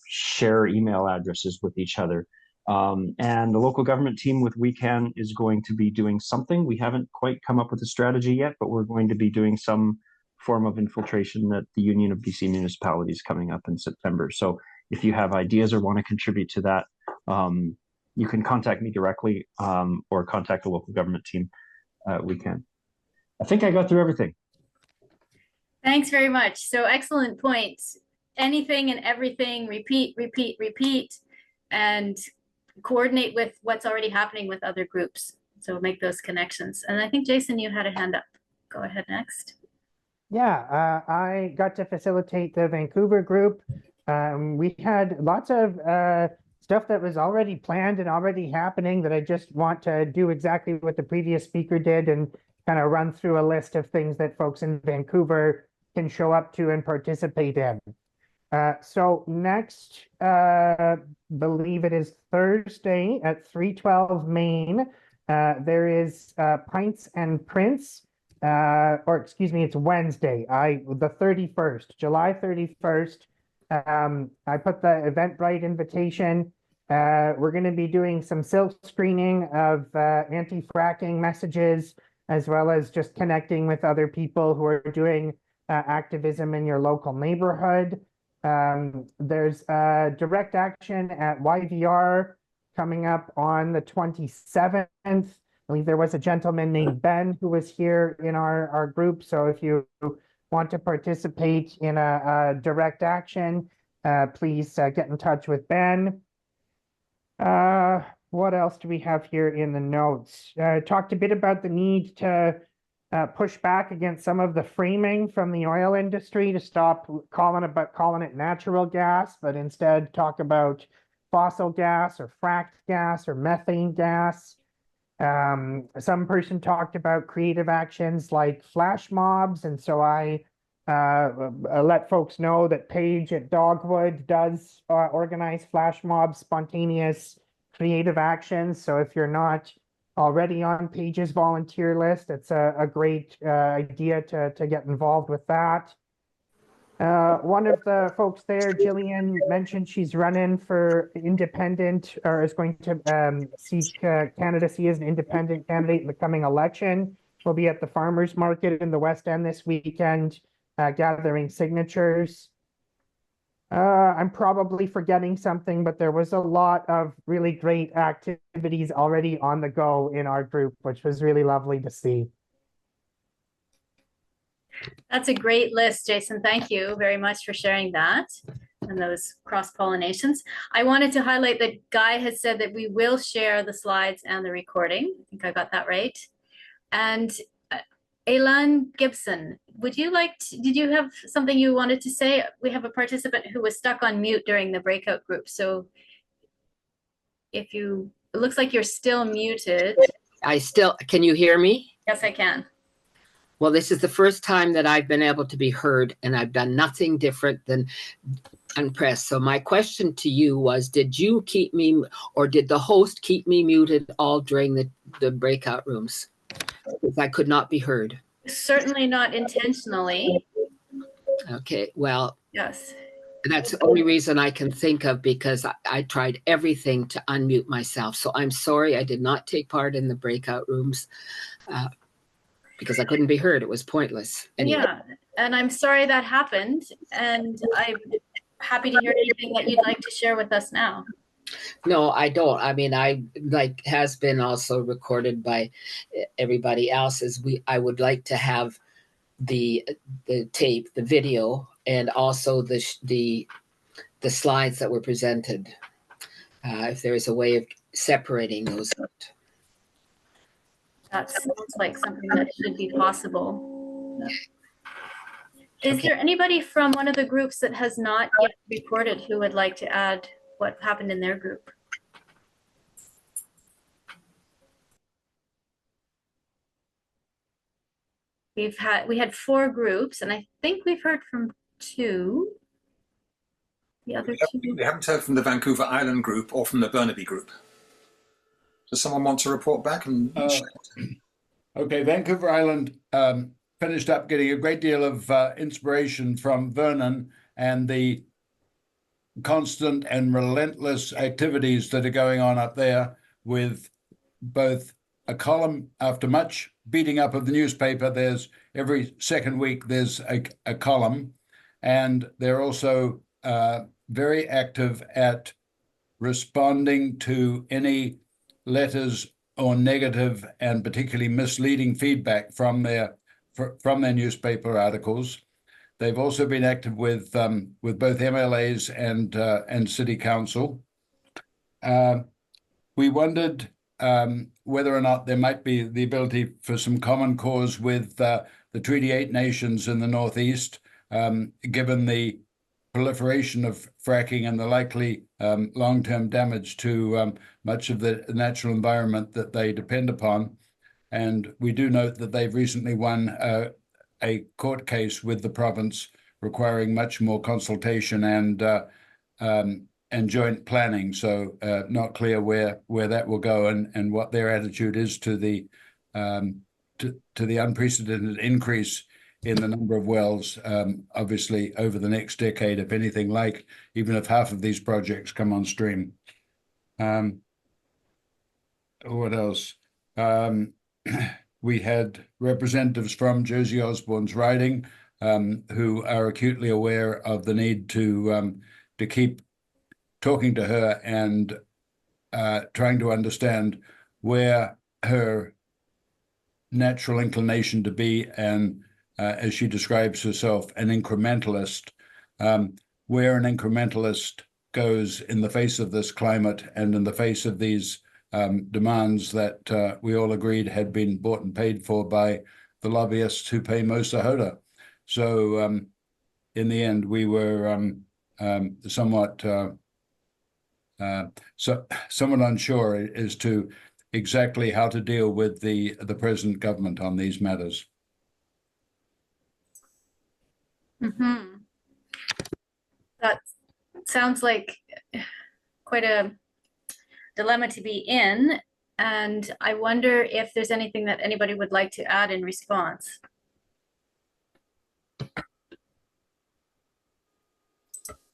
Share email addresses with each other. And the local government team with WeCan is going to be doing something. We haven't quite come up with a strategy yet, but we're going to be doing some form of infiltration at the Union of BC Municipalities coming up in September. So if you have ideas or want to contribute to that, you can contact me directly or contact the local government team at WeCan. I think I got through everything. Thanks very much. So excellent points. Anything and everything, repeat, repeat, repeat, and coordinate with what's already happening with other groups. So make those connections. And I think, Jason, you had a hand up. Go ahead next. Yeah, I got to facilitate the Vancouver group. We had lots of stuff that was already planned and already happening that I just want to do exactly what the previous speaker did and kind of run through a list of things that folks in Vancouver can show up to and participate in. So next, believe it is Thursday at 312 Main, there is Pints and Prints, or excuse me, it's Wednesday, the 31st, July 31st. I put the Eventbrite invitation. We're going to be doing some silk screening of anti-fracking messages, as well as just connecting with other people who are doing activism in your local neighborhood. There's direct action at YVR coming up on the 27th. I believe there was a gentleman named Ben who was here in our group. So if you want to participate in a direct action, please get in touch with Ben. What else do we have here in the notes? Talked a bit about the need to push back against some of the framing from the oil industry to stop calling it natural gas, but instead talk about fossil gas or fracked gas or methane gas. Some person talked about creative actions like flash mobs, and so I let folks know that Paige at Dogwood does organize flash mobs, spontaneous creative actions. So if you're not already on Paige's volunteer list, it's a great idea to get involved with that. One of the folks there, Jillian, mentioned she's running for independent, or is going to seek candidacy as an independent candidate in the coming election. We'll be at the farmers market in the West End this weekend, gathering signatures. I'm probably forgetting something, but there was a lot of really great activities already on the go in our group, which was really lovely to see. That's a great list, Jason. Thank you very much for sharing that and those cross-pollinations. I wanted to highlight that Guy has said that we will share the slides and the recording. I think I got that right. And Elan Gibson, would you like to, did you have something you wanted to say? We have a participant who was stuck on mute during the breakout group. So if you, it looks like you're still muted. Can you hear me? Yes, I can. Well, this is the first time that I've been able to be heard, and I've done nothing different than unpressed. So my question to you was, did you keep me, or did the host keep me muted all during the breakout rooms? Because I could not be heard. Certainly not intentionally. Okay, well, yes. That's the only reason I can think of, because I tried everything to unmute myself. So I'm sorry I did not take part in the breakout rooms. Because I couldn't be heard. It was pointless. Anyway. Yeah, and I'm sorry that happened. And I'm happy to hear anything that you'd like to share with us now. No, I don't. I mean, has been also recorded by everybody else. I would like to have the tape, the video, and also the slides that were presented. If there is a way of separating those out. That sounds like something that should be possible. Is there anybody from one of the groups that has not yet reported who would like to add what happened in their group? We had 4 groups, and I think we've heard from 2. The other 2. We haven't heard from the Vancouver Island group or from the Burnaby group. Does someone want to report back? Okay, Vancouver Island finished up getting a great deal of inspiration from Vernon and the constant and relentless activities that are going on up there, with both a column after much beating up of the newspaper. There's every second week there's a column, and they're also very active at responding to any letters or negative and particularly misleading feedback from their newspaper articles. They've also been active with both MLAs and City Council. We wondered whether or not there might be the ability for some common cause with the Treaty 8 nations in the Northeast, given the proliferation of fracking and the likely long-term damage to much of the natural environment that they depend upon. And we do note that they've recently won a court case with the province requiring much more consultation and joint planning. So not clear where that will go and what their attitude is to the unprecedented increase in the number of wells, obviously over the next decade, if anything like, even if half of these projects come on stream. What else? We had representatives from Josie Osborne's riding who are acutely aware of the need to keep talking to her and trying to understand where her natural inclination to be, and as she describes herself, an incrementalist, where an incrementalist goes in the face of this climate and in the face of these demands that we all agreed had been bought and paid for by the lobbyists who pay Mosa Hoda. So in the end, we were somewhat unsure as to exactly how to deal with the present government on these matters. Mm-hmm. That sounds like quite a dilemma to be in, and I wonder if there's anything that anybody would like to add in response.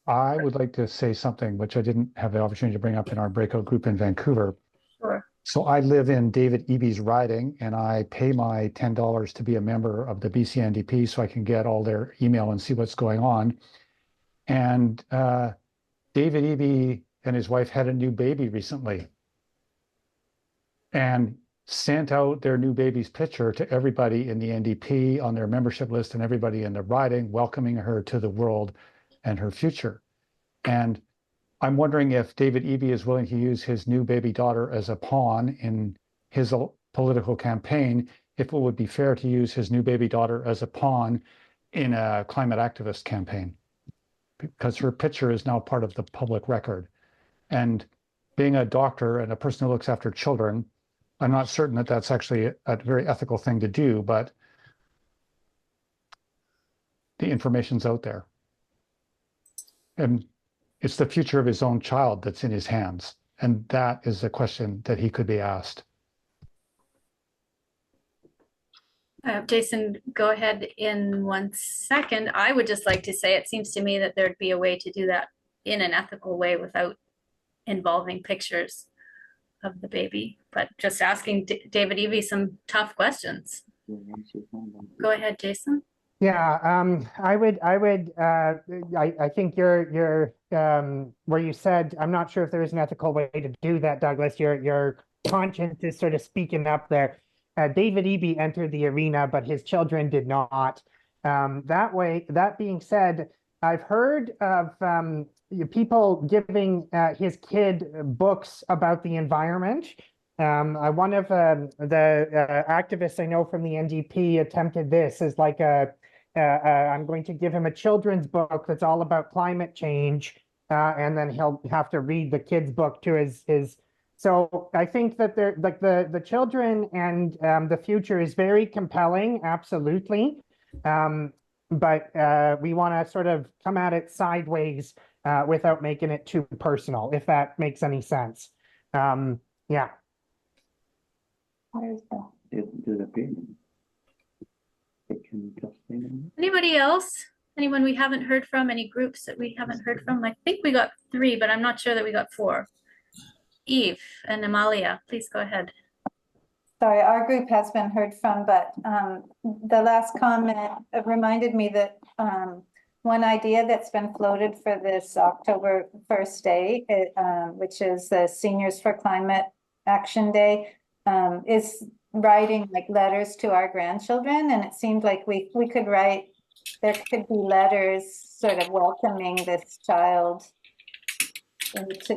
I would like to say something which I didn't have the opportunity to bring up in our breakout group in Vancouver. Sure. So I live in David Eby's riding, and I pay my $10 to be a member of the BC NDP so I can get all their email and see what's going on. And David Eby and his wife had a new baby recently and sent out their new baby's picture to everybody in the NDP on their membership list and everybody in the riding, welcoming her to the world and her future. And I'm wondering if David Eby is willing to use his new baby daughter as a pawn in his political campaign, if it would be fair to use his new baby daughter as a pawn in a climate activist campaign, because her picture is now part of the public record. And being a doctor and a person who looks after children, I'm not certain that that's actually a very ethical thing to do, but the information's out there. And it's the future of his own child that's in his hands. And that is a question that he could be asked. Jason, go ahead in 1 second. I would just like to say, it seems to me that there'd be a way to do that in an ethical way without involving pictures of the baby, but just asking David Eby some tough questions. Go ahead, Jason. Yeah, I think you're where you said, I'm not sure if there is an ethical way to do that, Douglas. Your conscience is sort of speaking up there. David Eby entered the arena, but his children did not. That being said, I've heard of people giving his kid books about the environment. One of the activists I know from the NDP attempted this as like I'm going to give him a children's book that's all about climate change, and then he'll have to read the kid's book to his. So I think that they're like the children and the future is very compelling, absolutely. But we want to sort of come at it sideways without making it too personal, if that makes any sense. Yeah. Anybody else? Anyone we haven't heard from? Any groups that we haven't heard from? I think we got 3, but I'm not sure that we got 4. Eve and Amalia, please go ahead. Sorry, our group has been heard from, but the last comment reminded me that one idea that's been floated for this October 1st day, which is the Seniors for Climate Action Day, is writing like letters to our grandchildren. And it seemed like we could write, there could be letters sort of welcoming this child into,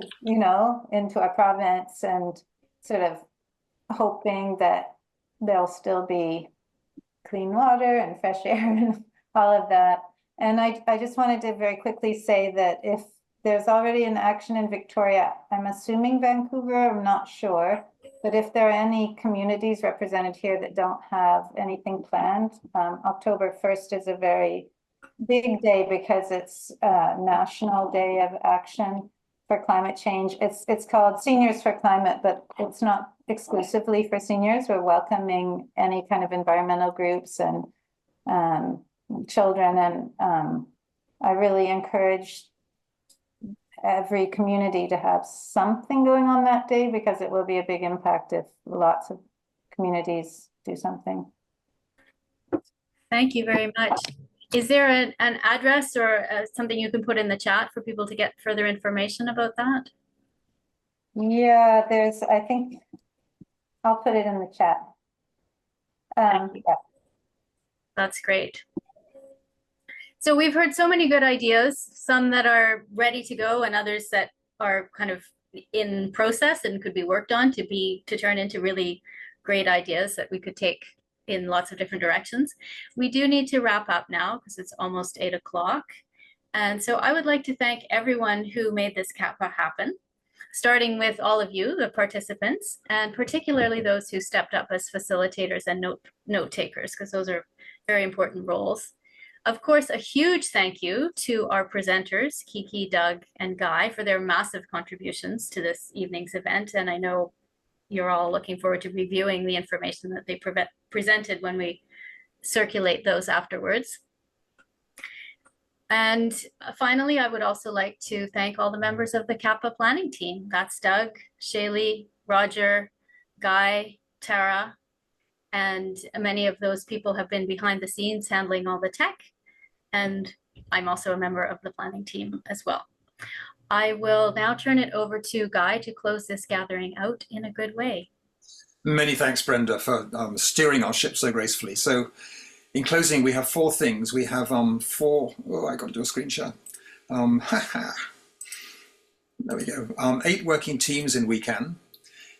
into our province, and sort of hoping that there'll still be clean water and fresh air and all of that. And I just wanted to very quickly say that if there's already an action in Victoria, I'm assuming Vancouver, I'm not sure, but if there are any communities represented here that don't have anything planned, October 1st is a very big day because it's a National Day of Action for Climate Change. It's called Seniors for Climate, but it's not exclusively for seniors. We're welcoming any kind of environmental groups and children, and I really encourage every community to have something going on that day, because it will be a big impact if lots of communities do something. Thank you very much. Is there an address or something you can put in the chat for people to get further information about that? Yeah, I think I'll put it in the chat. Yeah. That's great. So we've heard so many good ideas, some that are ready to go and others that are kind of in process and could be worked on to turn into really great ideas that we could take in lots of different directions. We do need to wrap up now because it's almost 8 o'clock. And so I would like to thank everyone who made this Capa happen, starting with all of you, the participants, and particularly those who stepped up as facilitators and note takers, because those are very important roles. Of course, a huge thank you to our presenters, Kiki, Doug, and Guy, for their massive contributions to this evening's event. And I know you're all looking forward to reviewing the information that they presented when we circulate those afterwards. And finally, I would also like to thank all the members of the Capa planning team. That's Doug, Shaylee, Roger, Guy, Tara, and many of those people have been behind the scenes handling all the tech. And I'm also a member of the planning team as well. I will now turn it over to Guy to close this gathering out in a good way. Many thanks, Brenda, for steering our ship so gracefully. So in closing, we have 4 things. We have I got to do a screen share. There we go. 8 working teams in WeCan.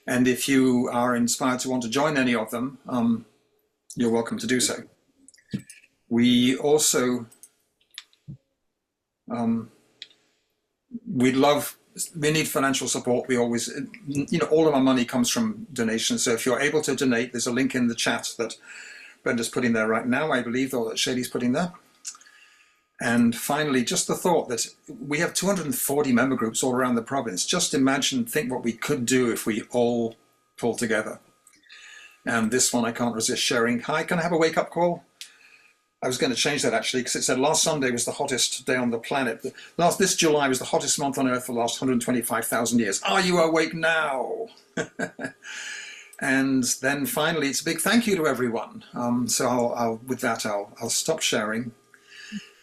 And if you are inspired to want to join any of them, you're welcome to do so. We also, we need financial support. We always, all of our money comes from donations. So if you're able to donate, there's a link in the chat that Brenda's putting there right now, I believe, or that Shaylee's putting there. And finally, just the thought that we have 240 member groups all around the province. Just imagine, think what we could do if we all pull together. And this one I can't resist sharing. Hi, can I have a wake-up call? I was going to change that actually, because it said last Sunday was the hottest day on the planet. This July was the hottest month on Earth for the last 125,000 years. Are you awake now? And then finally, it's a big thank you to everyone. So with that, I'll stop sharing.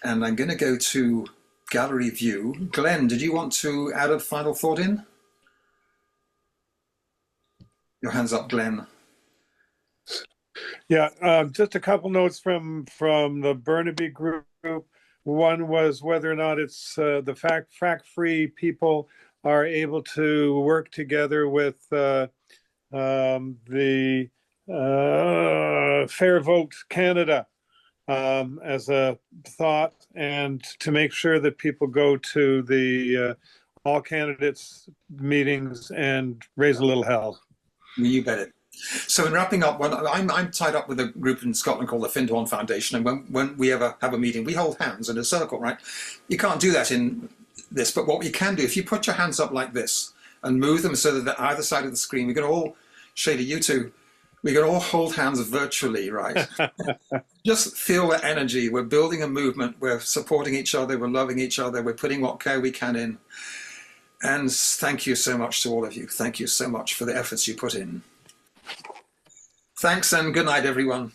And I'm going to go to gallery view. Glenn, did you want to add a final thought in? Your hand's up, Glenn. Yeah, just a couple notes from the Burnaby group. One was whether or not it's the Frack-Free people are able to work together with the Fair Vote Canada as a thought, and to make sure that people go to the all candidates meetings and raise a little hell. You bet it. So in wrapping up, I'm tied up with a group in Scotland called the Findhorn Foundation, and when we ever have a meeting, we hold hands in a circle, right? You can't do that in this, but what you can do, if you put your hands up like this and move them so that they're either side of the screen, we can all, Shaylee, you too, we can all hold hands virtually, right? Just feel the energy. We're building a movement. We're supporting each other. We're loving each other. We're putting what care we can in. And thank you so much to all of you. Thank you so much for the efforts you put in. Thanks and good night, everyone.